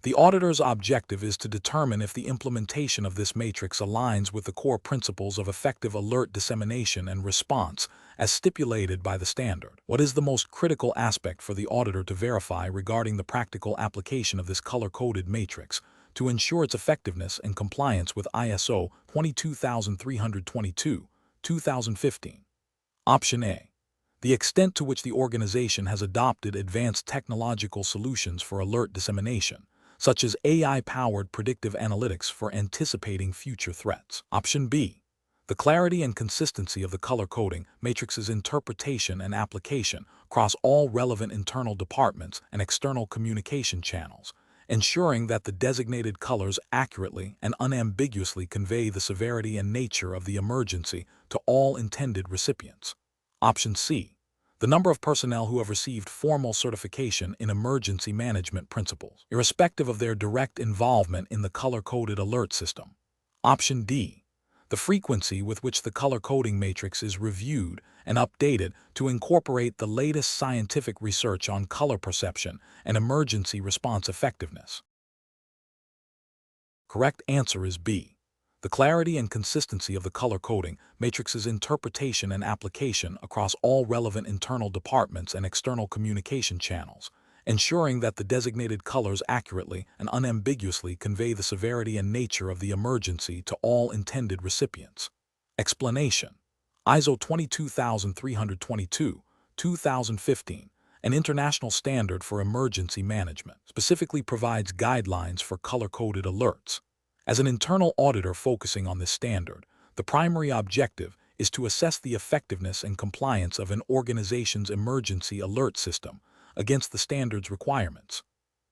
The auditor's objective is to determine if the implementation of this matrix aligns with the core principles of effective alert dissemination and response as stipulated by the standard. What is the most critical aspect for the auditor to verify regarding the practical application of this color-coded matrix to ensure its effectiveness and compliance with ISO 22322, 2015? Option A. The extent to which the organization has adopted advanced technological solutions for alert dissemination, such as AI-powered predictive analytics for anticipating future threats. Option B. The clarity and consistency of the color coding matrix's interpretation and application across all relevant internal departments and external communication channels, ensuring that the designated colors accurately and unambiguously convey the severity and nature of the emergency to all intended recipients. Option C. The number of personnel who have received formal certification in emergency management principles, irrespective of their direct involvement in the color-coded alert system. Option D. The frequency with which the color coding matrix is reviewed and updated to incorporate the latest scientific research on color perception and emergency response effectiveness. Correct answer is B. The clarity and consistency of the color coding matrix's interpretation and application across all relevant internal departments and external communication channels, ensuring that the designated colors accurately and unambiguously convey the severity and nature of the emergency to all intended recipients. Explanation: ISO 22322, 2015, an international standard for emergency management, specifically provides guidelines for color-coded alerts. As an internal auditor focusing on this standard, the primary objective is to assess the effectiveness and compliance of an organization's emergency alert system against the standard's requirements.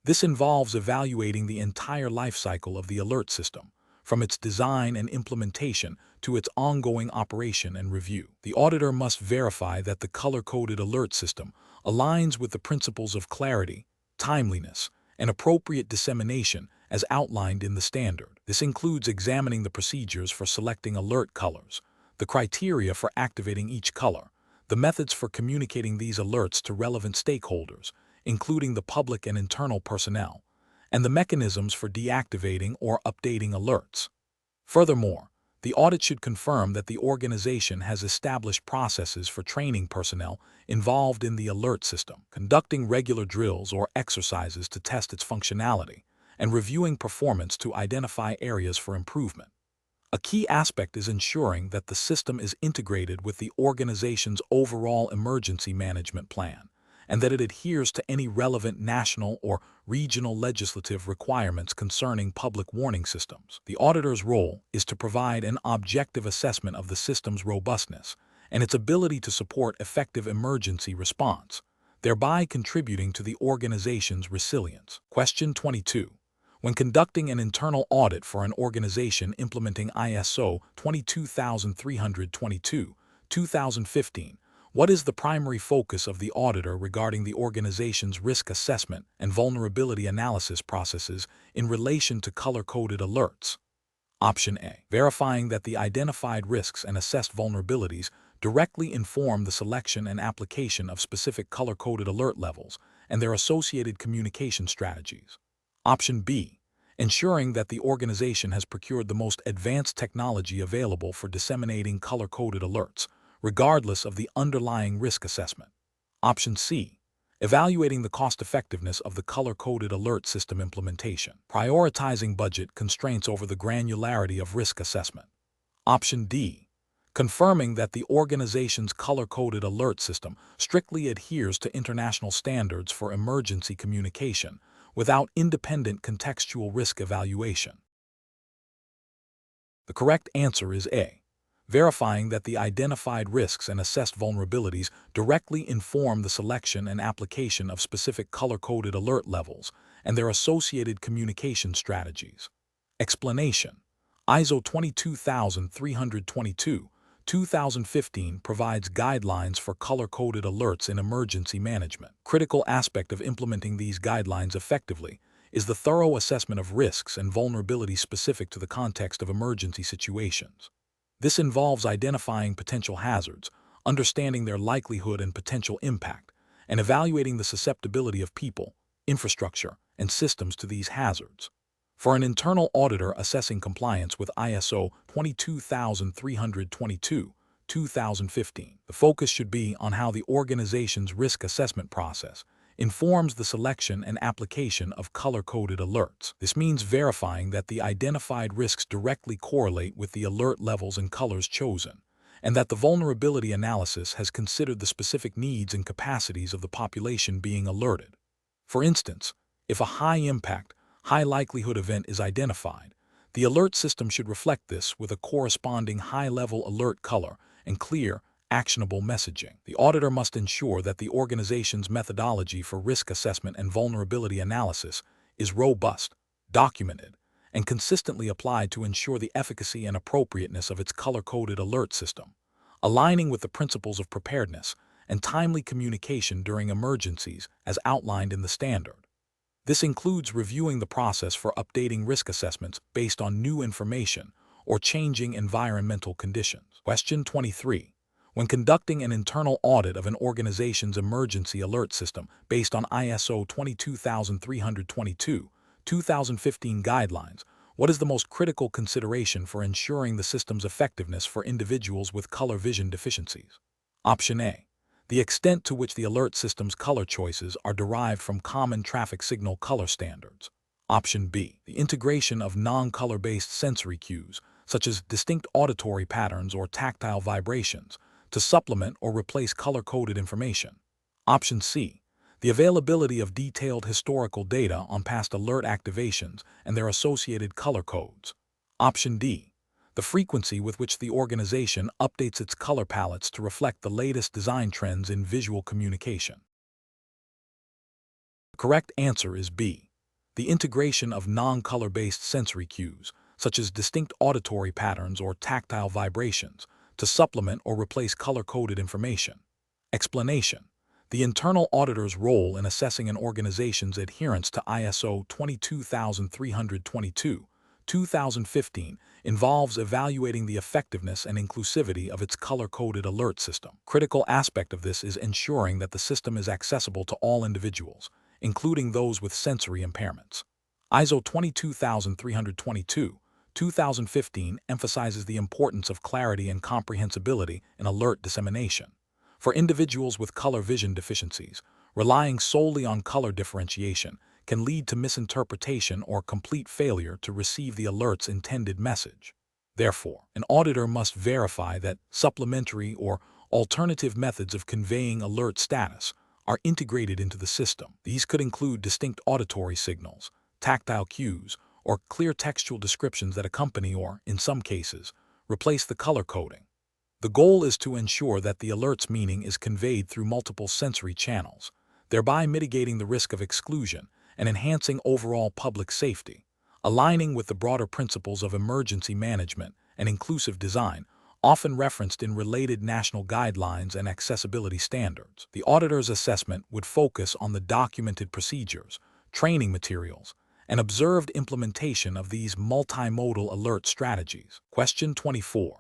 This involves evaluating the entire life cycle of the alert system, from its design and implementation to its ongoing operation and review. The auditor must verify that the color-coded alert system aligns with the principles of clarity, timeliness, and appropriate dissemination as outlined in the standard. This includes examining the procedures for selecting alert colors, the criteria for activating each color, the methods for communicating these alerts to relevant stakeholders, including the public and internal personnel, and the mechanisms for deactivating or updating alerts. Furthermore, the audit should confirm that the organization has established processes for training personnel involved in the alert system, conducting regular drills or exercises to test its functionality, and reviewing performance to identify areas for improvement. A key aspect is ensuring that the system is integrated with the organization's overall emergency management plan, and that it adheres to any relevant national or regional legislative requirements concerning public warning systems. The auditor's role is to provide an objective assessment of the system's robustness and its ability to support effective emergency response, thereby contributing to the organization's resilience. Question 22. When conducting an internal audit for an organization implementing ISO 22322-2015, what is the primary focus of the auditor regarding the organization's risk assessment and vulnerability analysis processes in relation to color-coded alerts? Option A. Verifying that the identified risks and assessed vulnerabilities directly inform the selection and application of specific color-coded alert levels and their associated communication strategies. Option B. Ensuring that the organization has procured the most advanced technology available for disseminating color-coded alerts, regardless of the underlying risk assessment. Option C. Evaluating the cost-effectiveness of the color-coded alert system implementation, prioritizing budget constraints over the granularity of risk assessment. Option D. Confirming that the organization's color-coded alert system strictly adheres to international standards for emergency communication without independent contextual risk evaluation. The correct answer is A. Verifying that the identified risks and assessed vulnerabilities directly inform the selection and application of specific color-coded alert levels and their associated communication strategies. Explanation: ISO 22322-2015 provides guidelines for color-coded alerts in emergency management. Critical aspect of implementing these guidelines effectively is the thorough assessment of risks and vulnerabilities specific to the context of emergency situations. This involves identifying potential hazards, understanding their likelihood and potential impact, and evaluating the susceptibility of people, infrastructure, and systems to these hazards. For an internal auditor assessing compliance with ISO 22322-2015, the focus should be on how the organization's risk assessment process informs the selection and application of color-coded alerts. This means verifying that the identified risks directly correlate with the alert levels and colors chosen, and that the vulnerability analysis has considered the specific needs and capacities of the population being alerted. For instance, if a high-impact, high-likelihood event is identified, the alert system should reflect this with a corresponding high-level alert color and clear, actionable messaging. The auditor must ensure that the organization's methodology for risk assessment and vulnerability analysis is robust, documented, and consistently applied to ensure the efficacy and appropriateness of its color-coded alert system, aligning with the principles of preparedness and timely communication during emergencies as outlined in the standard. This includes reviewing the process for updating risk assessments based on new information or changing environmental conditions. Question 23. When conducting an internal audit of an organization's emergency alert system based on ISO 22322-2015 guidelines, what is the most critical consideration for ensuring the system's effectiveness for individuals with color vision deficiencies? Option A. The extent to which the alert system's color choices are derived from common traffic signal color standards. Option B. The integration of non-color-based sensory cues, such as distinct auditory patterns or tactile vibrations, to supplement or replace color-coded information. Option C. The availability of detailed historical data on past alert activations and their associated color codes. Option D. The frequency with which the organization updates its color palettes to reflect the latest design trends in visual communication. The correct answer is B. The integration of non-color-based sensory cues, such as distinct auditory patterns or tactile vibrations, to supplement or replace color-coded information. Explanation: The internal auditor's role in assessing an organization's adherence to ISO 22322, 2015 involves evaluating the effectiveness and inclusivity of its color-coded alert system. Critical aspect of this is ensuring that the system is accessible to all individuals, including those with sensory impairments. ISO 22322, 2015 emphasizes the importance of clarity and comprehensibility in alert dissemination. For individuals with color vision deficiencies, relying solely on color differentiation can lead to misinterpretation or complete failure to receive the alert's intended message. Therefore, an auditor must verify that supplementary or alternative methods of conveying alert status are integrated into the system. These could include distinct auditory signals, tactile cues, or clear textual descriptions that accompany or, in some cases, replace the color coding. The goal is to ensure that the alert's meaning is conveyed through multiple sensory channels, thereby mitigating the risk of exclusion and enhancing overall public safety. Aligning with the broader principles of emergency management and inclusive design, often referenced in related national guidelines and accessibility standards. The auditor's assessment would focus on the documented procedures, training materials, and observed implementation of these multimodal alert strategies. Question 24.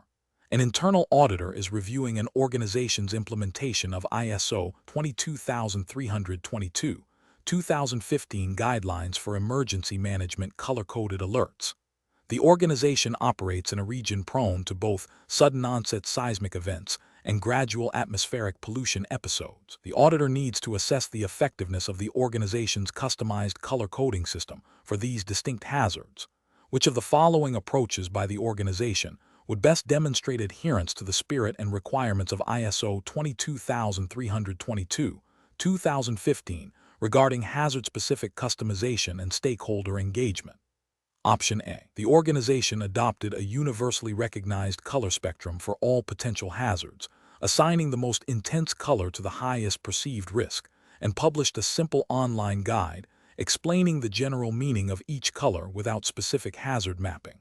An internal auditor is reviewing an organization's implementation of ISO 22322, 2015 guidelines for emergency management color-coded alerts. The organization operates in a region prone to both sudden onset seismic events and gradual atmospheric pollution episodes. The auditor needs to assess the effectiveness of the organization's customized color coding system for these distinct hazards. Which of the following approaches by the organization would best demonstrate adherence to the spirit and requirements of ISO 22322, 2015 regarding hazard-specific customization and stakeholder engagement? Option A. The organization adopted a universally recognized color spectrum for all potential hazards, assigning the most intense color to the highest perceived risk, and published a simple online guide explaining the general meaning of each color without specific hazard mapping.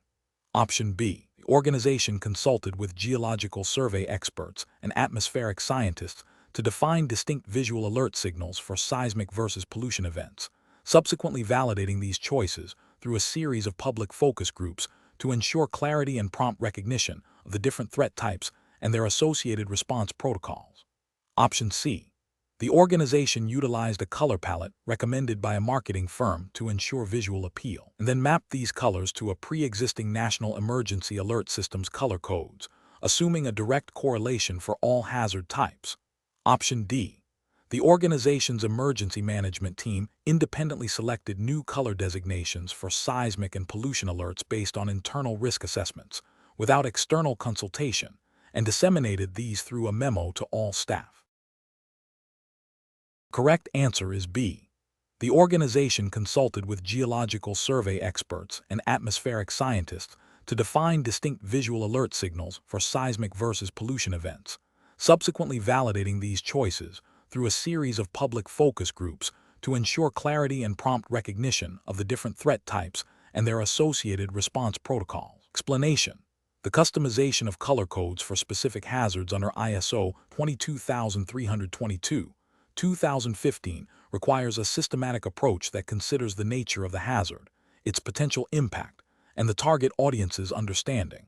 Option B. The organization consulted with geological survey experts and atmospheric scientists to define distinct visual alert signals for seismic versus pollution events, subsequently validating these choices through a series of public focus groups to ensure clarity and prompt recognition of the different threat types and their associated response protocols. Option C. The organization utilized a color palette recommended by a marketing firm to ensure visual appeal, and then mapped these colors to a pre-existing National Emergency Alert System's color codes, assuming a direct correlation for all hazard types. Option D. The organization's emergency management team independently selected new color designations for seismic and pollution alerts based on internal risk assessments, without external consultation, and disseminated these through a memo to all staff. Correct answer is B. The organization consulted with geological survey experts and atmospheric scientists to define distinct visual alert signals for seismic versus pollution events, subsequently validating these choices through a series of public focus groups to ensure clarity and prompt recognition of the different threat types and their associated response protocols. Explanation: the customization of color codes for specific hazards under ISO 22322, 2015 requires a systematic approach that considers the nature of the hazard, its potential impact, and the target audience's understanding.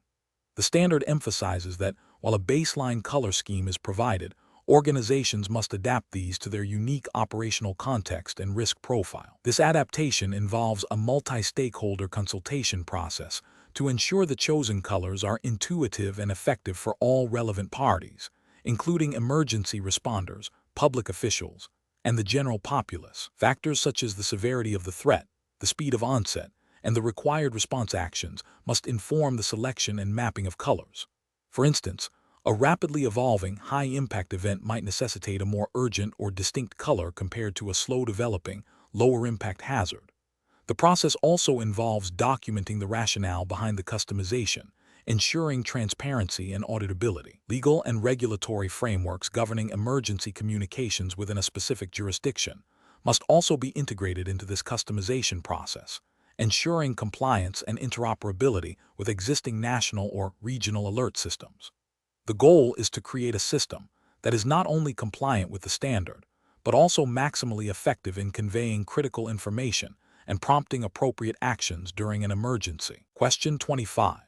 The standard emphasizes that while a baseline color scheme is provided, organizations must adapt these to their unique operational context and risk profile. This adaptation involves a multi-stakeholder consultation process to ensure the chosen colors are intuitive and effective for all relevant parties, including emergency responders, public officials, and the general populace. Factors such as the severity of the threat, the speed of onset, and the required response actions must inform the selection and mapping of colors. For instance, a rapidly evolving, high-impact event might necessitate a more urgent or distinct color compared to a slow-developing, lower-impact hazard. The process also involves documenting the rationale behind the customization, ensuring transparency and auditability. Legal and regulatory frameworks governing emergency communications within a specific jurisdiction must also be integrated into this customization process, ensuring compliance and interoperability with existing national or regional alert systems. The goal is to create a system that is not only compliant with the standard, but also maximally effective in conveying critical information and prompting appropriate actions during an emergency. Question 25.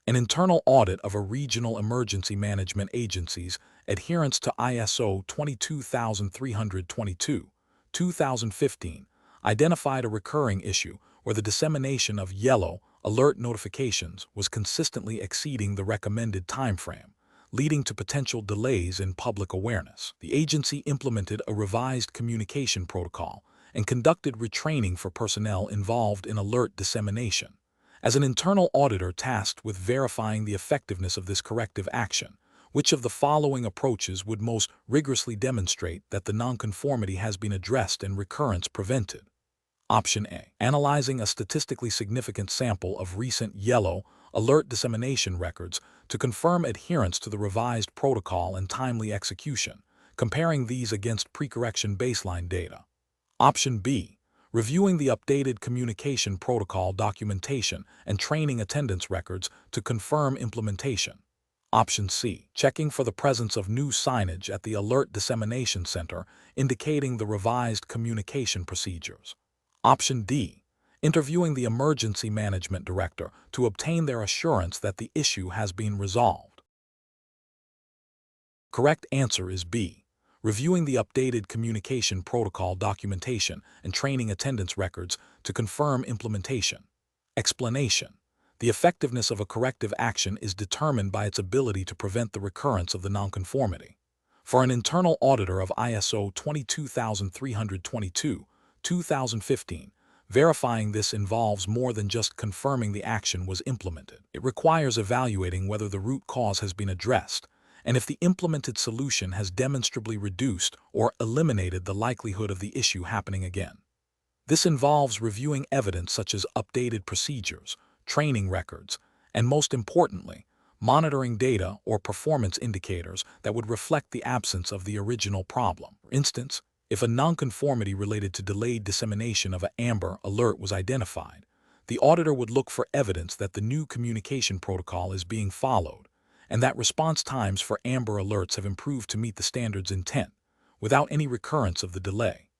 An internal audit of a regional emergency management agency's adherence to ISO 22322, 2015 identified a recurring issue where the dissemination of yellow alert notifications was consistently exceeding the recommended timeframe, leading to potential delays in public awareness. The agency implemented a revised communication protocol and conducted retraining for personnel involved in alert dissemination. As an internal auditor tasked with verifying the effectiveness of this corrective action, which of the following approaches would most rigorously demonstrate that the nonconformity has been addressed and recurrence prevented? Option A. Analyzing a statistically significant sample of recent yellow alert dissemination records to confirm adherence to the revised protocol and timely execution, comparing these against pre-correction baseline data. Option B. Reviewing the updated communication protocol documentation and training attendance records to confirm implementation. Option C. Checking for the presence of new signage at the Alert Dissemination Center indicating the revised communication procedures. Option D. Interviewing the Emergency Management Director to obtain their assurance that the issue has been resolved. Correct answer is B. Reviewing the updated communication protocol documentation and training attendance records to confirm implementation. Explanation. The effectiveness of a corrective action is determined by its ability to prevent the recurrence of the nonconformity. For an internal auditor of ISO 22322, 2015, verifying this involves more than just confirming the action was implemented. It requires evaluating whether the root cause has been addressed and if the implemented solution has demonstrably reduced or eliminated the likelihood of the issue happening again. This involves reviewing evidence such as updated procedures, training records, and most importantly, monitoring data or performance indicators that would reflect the absence of the original problem. For instance, if a nonconformity related to delayed dissemination of an Amber Alert was identified, the auditor would look for evidence that the new communication protocol is being followed and that response times for Amber Alerts have improved to meet the standard's intent, without any recurrence of the delay.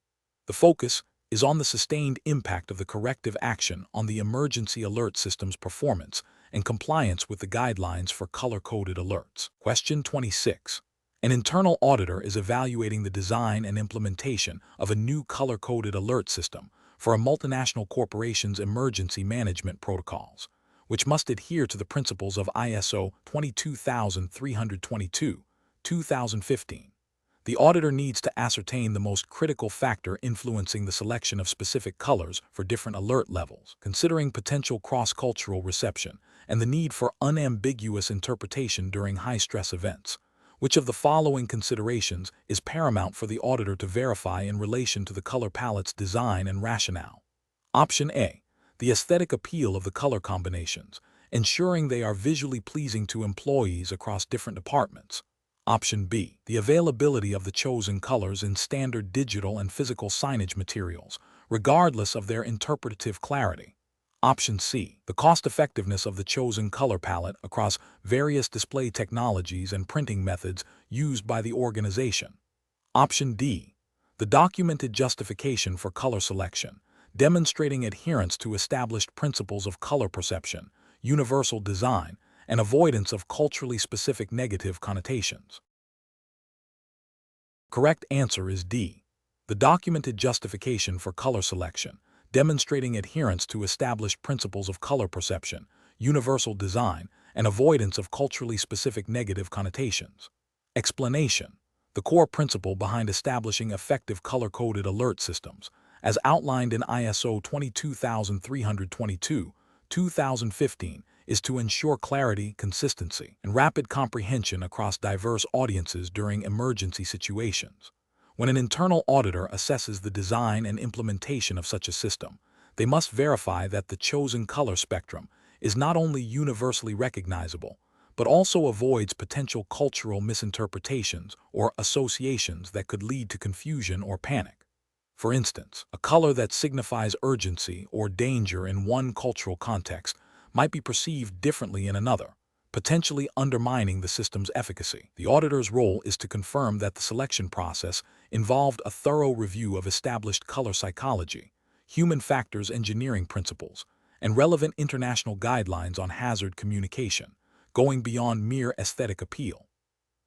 The focus is on the sustained impact of the corrective action on the emergency alert system's performance and compliance with the guidelines for color-coded alerts. Question 26. An internal auditor is evaluating the design and implementation of a new color-coded alert system for a multinational corporation's emergency management protocols, which must adhere to the principles of ISO 22322, 2015. The auditor needs to ascertain the most critical factor influencing the selection of specific colors for different alert levels, considering potential cross-cultural reception and the need for unambiguous interpretation during high-stress events. Which of the following considerations is paramount for the auditor to verify in relation to the color palette's design and rationale? Option A. The aesthetic appeal of the color combinations, ensuring they are visually pleasing to employees across different departments. Option B. The availability of the chosen colors in standard digital and physical signage materials, regardless of their interpretative clarity. Option C. The cost-effectiveness of the chosen color palette across various display technologies and printing methods used by the organization. Option D. The documented justification for color selection, demonstrating adherence to established principles of color perception, universal design, and avoidance of culturally specific negative connotations. Correct answer is D. The documented justification for color selection, demonstrating adherence to established principles of color perception, universal design, and avoidance of culturally specific negative connotations. Explanation. The core principle behind establishing effective color-coded alert systems, as outlined in ISO 22322, 2015, is to ensure clarity, consistency, and rapid comprehension across diverse audiences during emergency situations. When an internal auditor assesses the design and implementation of such a system, they must verify that the chosen color spectrum is not only universally recognizable, but also avoids potential cultural misinterpretations or associations that could lead to confusion or panic. For instance, a color that signifies urgency or danger in one cultural context might be perceived differently in another, potentially undermining the system's efficacy. The auditor's role is to confirm that the selection process involved a thorough review of established color psychology, human factors engineering principles, and relevant international guidelines on hazard communication, going beyond mere aesthetic appeal.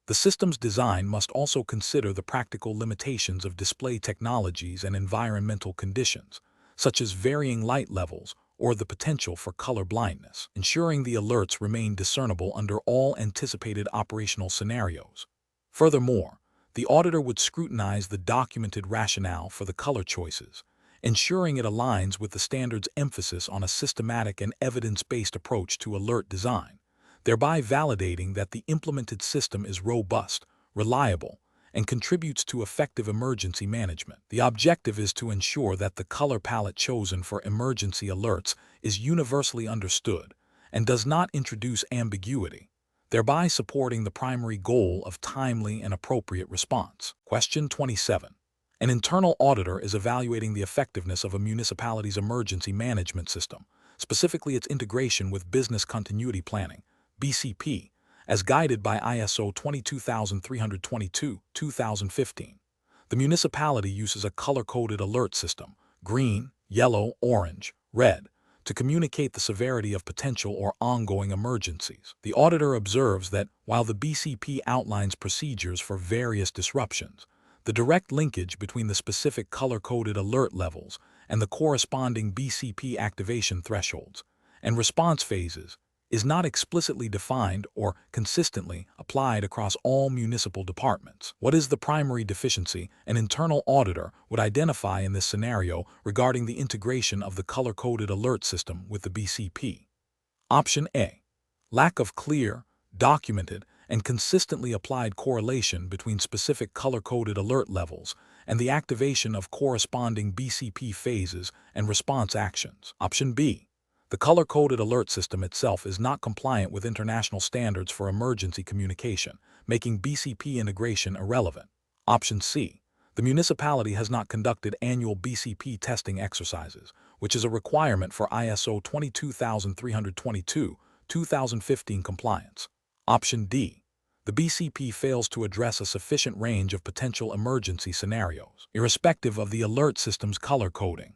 The system's design must also consider the practical limitations of display technologies and environmental conditions, such as varying light levels or the potential for color blindness, ensuring the alerts remain discernible under all anticipated operational scenarios. Furthermore, the auditor would scrutinize the documented rationale for the color choices, ensuring it aligns with the standard's emphasis on a systematic and evidence-based approach to alert design, thereby validating that the implemented system is robust, reliable, and contributes to effective emergency management. The objective is to ensure that the color palette chosen for emergency alerts is universally understood and does not introduce ambiguity, thereby supporting the primary goal of timely and appropriate response. Question 27. An internal auditor is evaluating the effectiveness of a municipality's emergency management system, specifically its integration with business continuity planning, BCP, as guided by ISO 22322-2015. The municipality uses a color-coded alert system, green, yellow, orange, red, to communicate the severity of potential or ongoing emergencies. The auditor observes that while the BCP outlines procedures for various disruptions, the direct linkage between the specific color-coded alert levels and the corresponding BCP activation thresholds and response phases is not explicitly defined or consistently applied across all municipal departments. What is the primary deficiency an internal auditor would identify in this scenario regarding the integration of the color-coded alert system with the BCP? Option A. Lack of clear, documented, and consistently applied correlation between specific color-coded alert levels and the activation of corresponding BCP phases and response actions. Option B. The color-coded alert system itself is not compliant with international standards for emergency communication, making BCP integration irrelevant. Option C. The municipality has not conducted annual BCP testing exercises, which is a requirement for ISO 22322-2015 compliance. Option D. The BCP fails to address a sufficient range of potential emergency scenarios, irrespective of the alert system's color coding.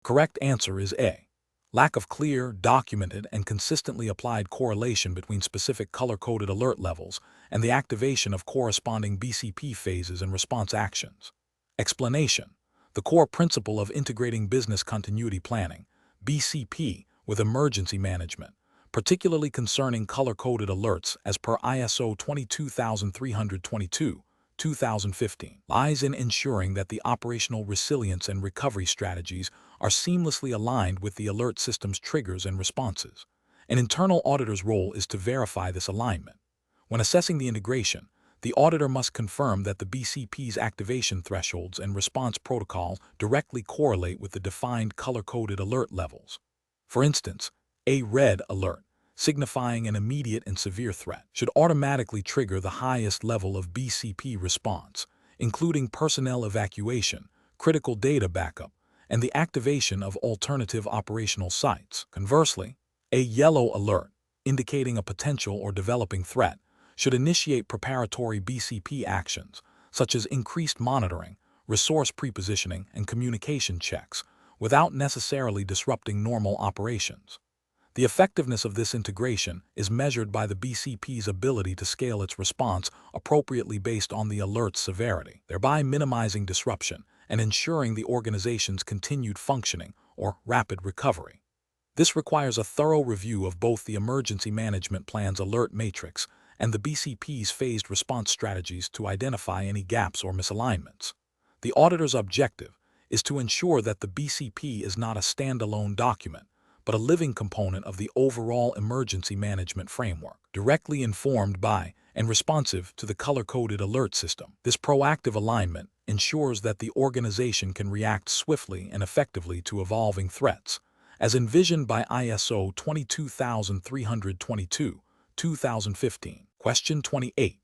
Correct answer is A. Lack of clear, documented, and consistently applied correlation between specific color-coded alert levels and the activation of corresponding BCP phases and response actions. Explanation. The core principle of integrating business continuity planning, BCP, with emergency management, particularly concerning color-coded alerts as per ISO 22322-2015, lies in ensuring that the operational resilience and recovery strategies are seamlessly aligned with the alert system's triggers and responses. An internal auditor's role is to verify this alignment. When assessing the integration, the auditor must confirm that the BCP's activation thresholds and response protocol directly correlate with the defined color-coded alert levels. For instance, a red alert, signifying an immediate and severe threat, should automatically trigger the highest level of BCP response, including personnel evacuation, critical data backup, and the activation of alternative operational sites. Conversely, a yellow alert, indicating a potential or developing threat, should initiate preparatory BCP actions, such as increased monitoring, resource prepositioning, and communication checks, without necessarily disrupting normal operations. The effectiveness of this integration is measured by the BCP's ability to scale its response appropriately based on the alert's severity, thereby minimizing disruption and ensuring the organization's continued functioning or rapid recovery. This requires a thorough review of both the emergency management plan's alert matrix and the BCP's phased response strategies to identify any gaps or misalignments. The auditor's objective is to ensure that the BCP is not a standalone document, but a living component of the overall emergency management framework, directly informed by and responsive to the color-coded alert system. This proactive alignment ensures that the organization can react swiftly and effectively to evolving threats, as envisioned by ISO 22322-2015. Question 28.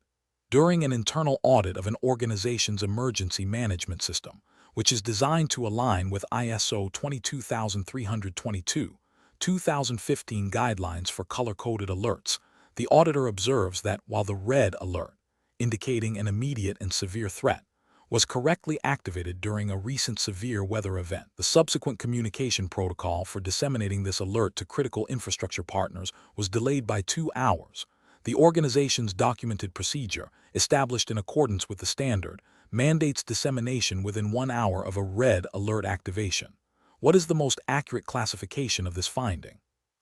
During an internal audit of an organization's emergency management system, which is designed to align with ISO 22322 2015 guidelines for color-coded alerts, the auditor observes that while the red alert, indicating an immediate and severe threat, was correctly activated during a recent severe weather event, the subsequent communication protocol for disseminating this alert to critical infrastructure partners was delayed by 2 hours. The organization's documented procedure, established in accordance with the standard, mandates dissemination within 1 hour of a red alert activation. What is the most accurate classification of this finding?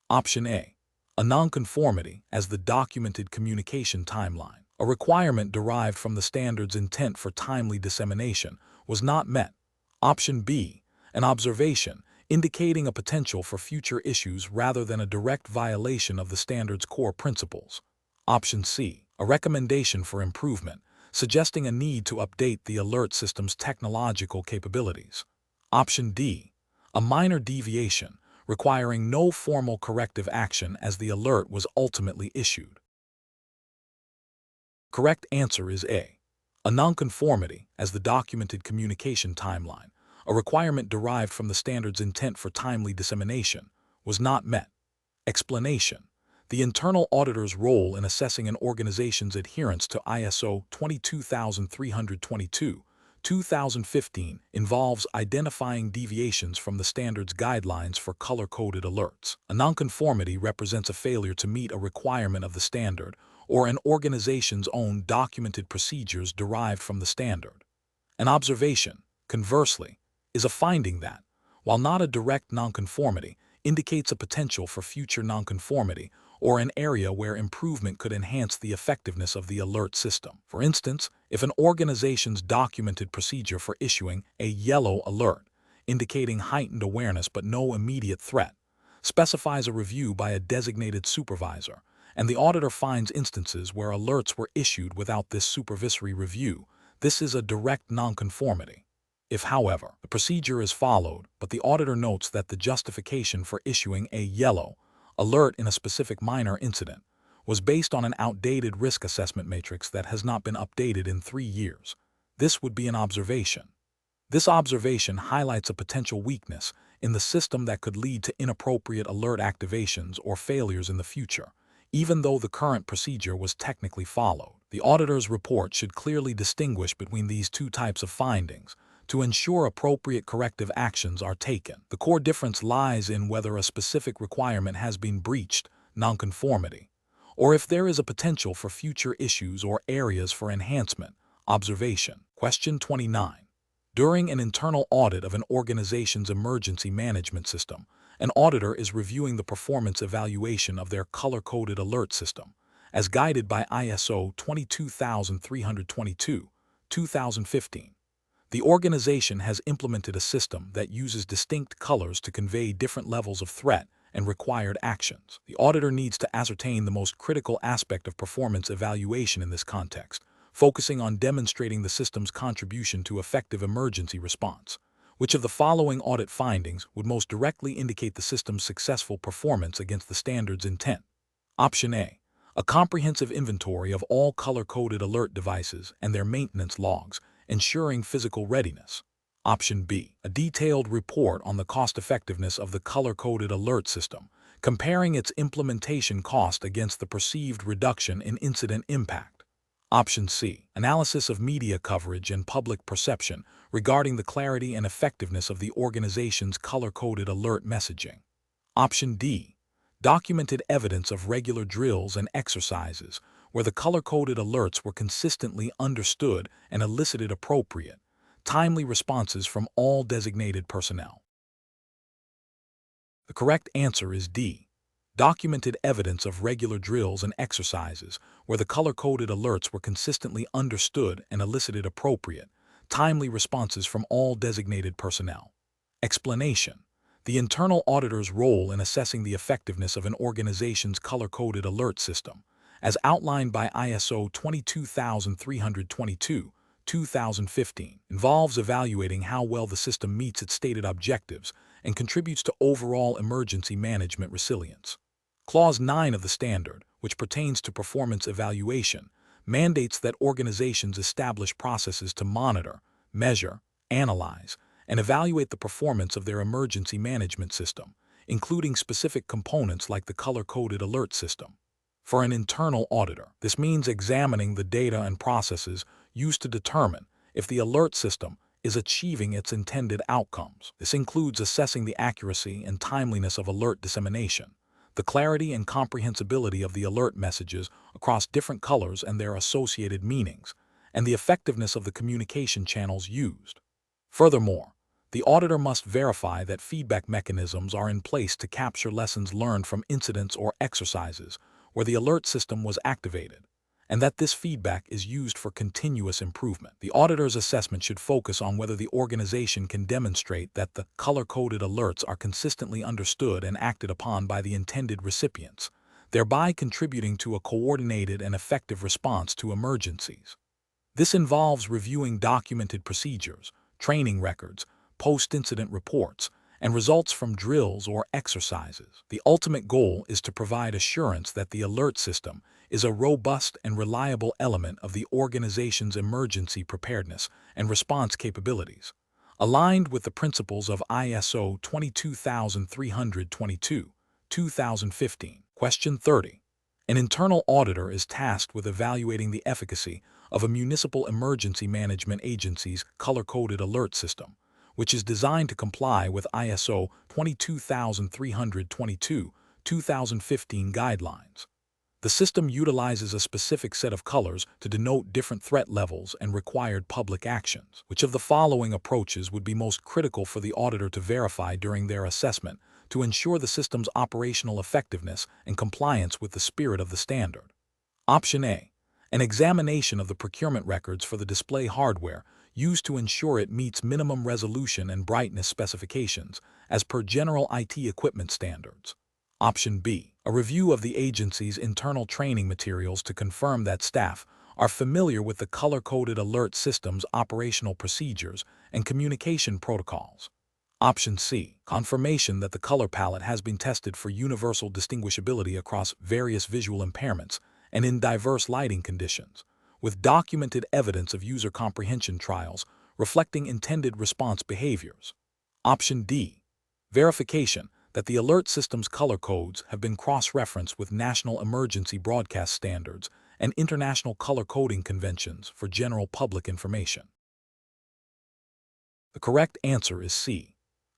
Option A. A nonconformity as the documented communication timeline. A requirement derived from the standard's intent for timely dissemination was not met. Option B. An observation indicating a potential for future issues rather than a direct violation of the standard's core principles. Option C. A recommendation for improvement, suggesting a need to update the alert system's technological capabilities. Option D. A minor deviation, requiring no formal corrective action as the alert was ultimately issued. Correct answer is A. A nonconformity as the documented communication timeline, a requirement derived from the standard's intent for timely dissemination, was not met. Explanation. The internal auditor's role in assessing an organization's adherence to ISO 22322, 2015 involves identifying deviations from the standard's guidelines for color-coded alerts. A nonconformity represents a failure to meet a requirement of the standard or an organization's own documented procedures derived from the standard. An observation, conversely, is a finding that, while not a direct nonconformity, indicates a potential for future nonconformity or an area where improvement could enhance the effectiveness of the alert system. For instance, if an organization's documented procedure for issuing a yellow alert, indicating heightened awareness but no immediate threat, specifies a review by a designated supervisor, and the auditor finds instances where alerts were issued without this supervisory review, this is a direct nonconformity. If, however, the procedure is followed, but the auditor notes that the justification for issuing a yellow alert in a specific minor incident was based on an outdated risk assessment matrix that has not been updated in 3 years, this would be an observation. This observation highlights a potential weakness in the system that could lead to inappropriate alert activations or failures in the future, even though the current procedure was technically followed. The auditor's report should clearly distinguish between these two types of findings to ensure appropriate corrective actions are taken. The core difference lies in whether a specific requirement has been breached, nonconformity, or if there is a potential for future issues or areas for enhancement, observation. Question 29. During an internal audit of an organization's emergency management system, an auditor is reviewing the performance evaluation of their color-coded alert system, as guided by ISO 22322, 2015. The organization has implemented a system that uses distinct colors to convey different levels of threat and required actions. The auditor needs to ascertain the most critical aspect of performance evaluation in this context, focusing on demonstrating the system's contribution to effective emergency response. Which of the following audit findings would most directly indicate the system's successful performance against the standard's intent? Option A. A comprehensive inventory of all color-coded alert devices and their maintenance logs, ensuring physical readiness. Option B. A detailed report on the cost-effectiveness of the color-coded alert system, comparing its implementation cost against the perceived reduction in incident impact. Option C. Analysis of media coverage and public perception regarding the clarity and effectiveness of the organization's color-coded alert messaging. Option D. Documented evidence of regular drills and exercises where the color-coded alerts were consistently understood and elicited appropriate, timely responses from all designated personnel. The correct answer is D. Documented evidence of regular drills and exercises where the color-coded alerts were consistently understood and elicited appropriate, timely responses from all designated personnel. Explanation. The internal auditor's role in assessing the effectiveness of an organization's color-coded alert system, as outlined by ISO 22322, 2015, involves evaluating how well the system meets its stated objectives and contributes to overall emergency management resilience. Clause 9 of the standard, which pertains to performance evaluation, mandates that organizations establish processes to monitor, measure, analyze, and evaluate the performance of their emergency management system, including specific components like the color-coded alert system. For an internal auditor, this means examining the data and processes used to determine if the alert system is achieving its intended outcomes. This includes assessing the accuracy and timeliness of alert dissemination, the clarity and comprehensibility of the alert messages across different colors and their associated meanings, and the effectiveness of the communication channels used. Furthermore, the auditor must verify that feedback mechanisms are in place to capture lessons learned from incidents or exercises where the alert system was activated, and that this feedback is used for continuous improvement. The auditor's assessment should focus on whether the organization can demonstrate that the color-coded alerts are consistently understood and acted upon by the intended recipients, thereby contributing to a coordinated and effective response to emergencies. This involves reviewing documented procedures, training records, post-incident reports, and results from drills or exercises. The ultimate goal is to provide assurance that the alert system is a robust and reliable element of the organization's emergency preparedness and response capabilities, aligned with the principles of ISO 22322, 2015. Question 30. An internal auditor is tasked with evaluating the efficacy of a municipal emergency management agency's color-coded alert system, which is designed to comply with ISO 22322, 2015 guidelines. The system utilizes a specific set of colors to denote different threat levels and required public actions. Which of the following approaches would be most critical for the auditor to verify during their assessment to ensure the system's operational effectiveness and compliance with the spirit of the standard? Option A. An examination of the procurement records for the display hardware used to ensure it meets minimum resolution and brightness specifications as per general IT equipment standards. Option B. A review of the agency's internal training materials to confirm that staff are familiar with the color-coded alert system's operational procedures and communication protocols. Option C. Confirmation that the color palette has been tested for universal distinguishability across various visual impairments and in diverse lighting conditions, with documented evidence of user comprehension trials reflecting intended response behaviors. Option D. Verification that the alert system's color codes have been cross-referenced with national emergency broadcast standards and international color coding conventions for general public information. The correct answer is C.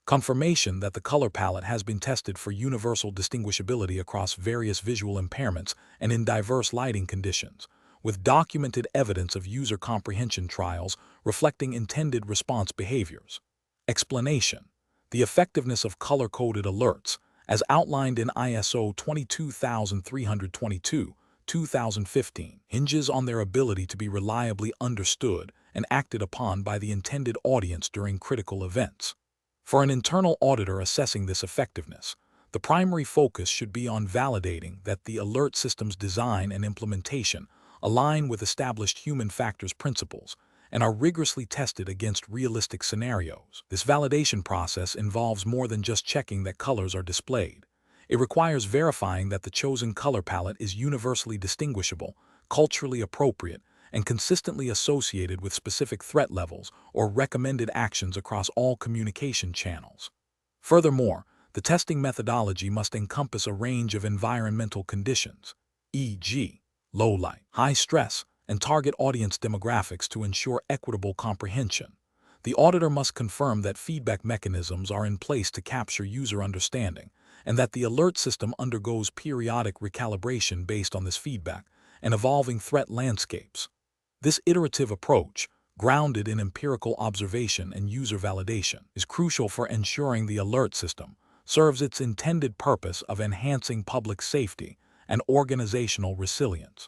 Confirmation that the color palette has been tested for universal distinguishability across various visual impairments and in diverse lighting conditions, with documented evidence of user comprehension trials reflecting intended response behaviors. Explanation. The effectiveness of color-coded alerts, as outlined in ISO 22322, 2015, hinges on their ability to be reliably understood and acted upon by the intended audience during critical events. For an internal auditor assessing this effectiveness, the primary focus should be on validating that the alert system's design and implementation align with established human factors principles and are rigorously tested against realistic scenarios. This validation process involves more than just checking that colors are displayed. It requires verifying that the chosen color palette is universally distinguishable, culturally appropriate, and consistently associated with specific threat levels or recommended actions across all communication channels. Furthermore, the testing methodology must encompass a range of environmental conditions, e.g., low light, high stress, and target audience demographics to ensure equitable comprehension. The auditor must confirm that feedback mechanisms are in place to capture user understanding, and that the alert system undergoes periodic recalibration based on this feedback and evolving threat landscapes. This iterative approach, grounded in empirical observation and user validation, is crucial for ensuring the alert system serves its intended purpose of enhancing public safety and organizational resilience.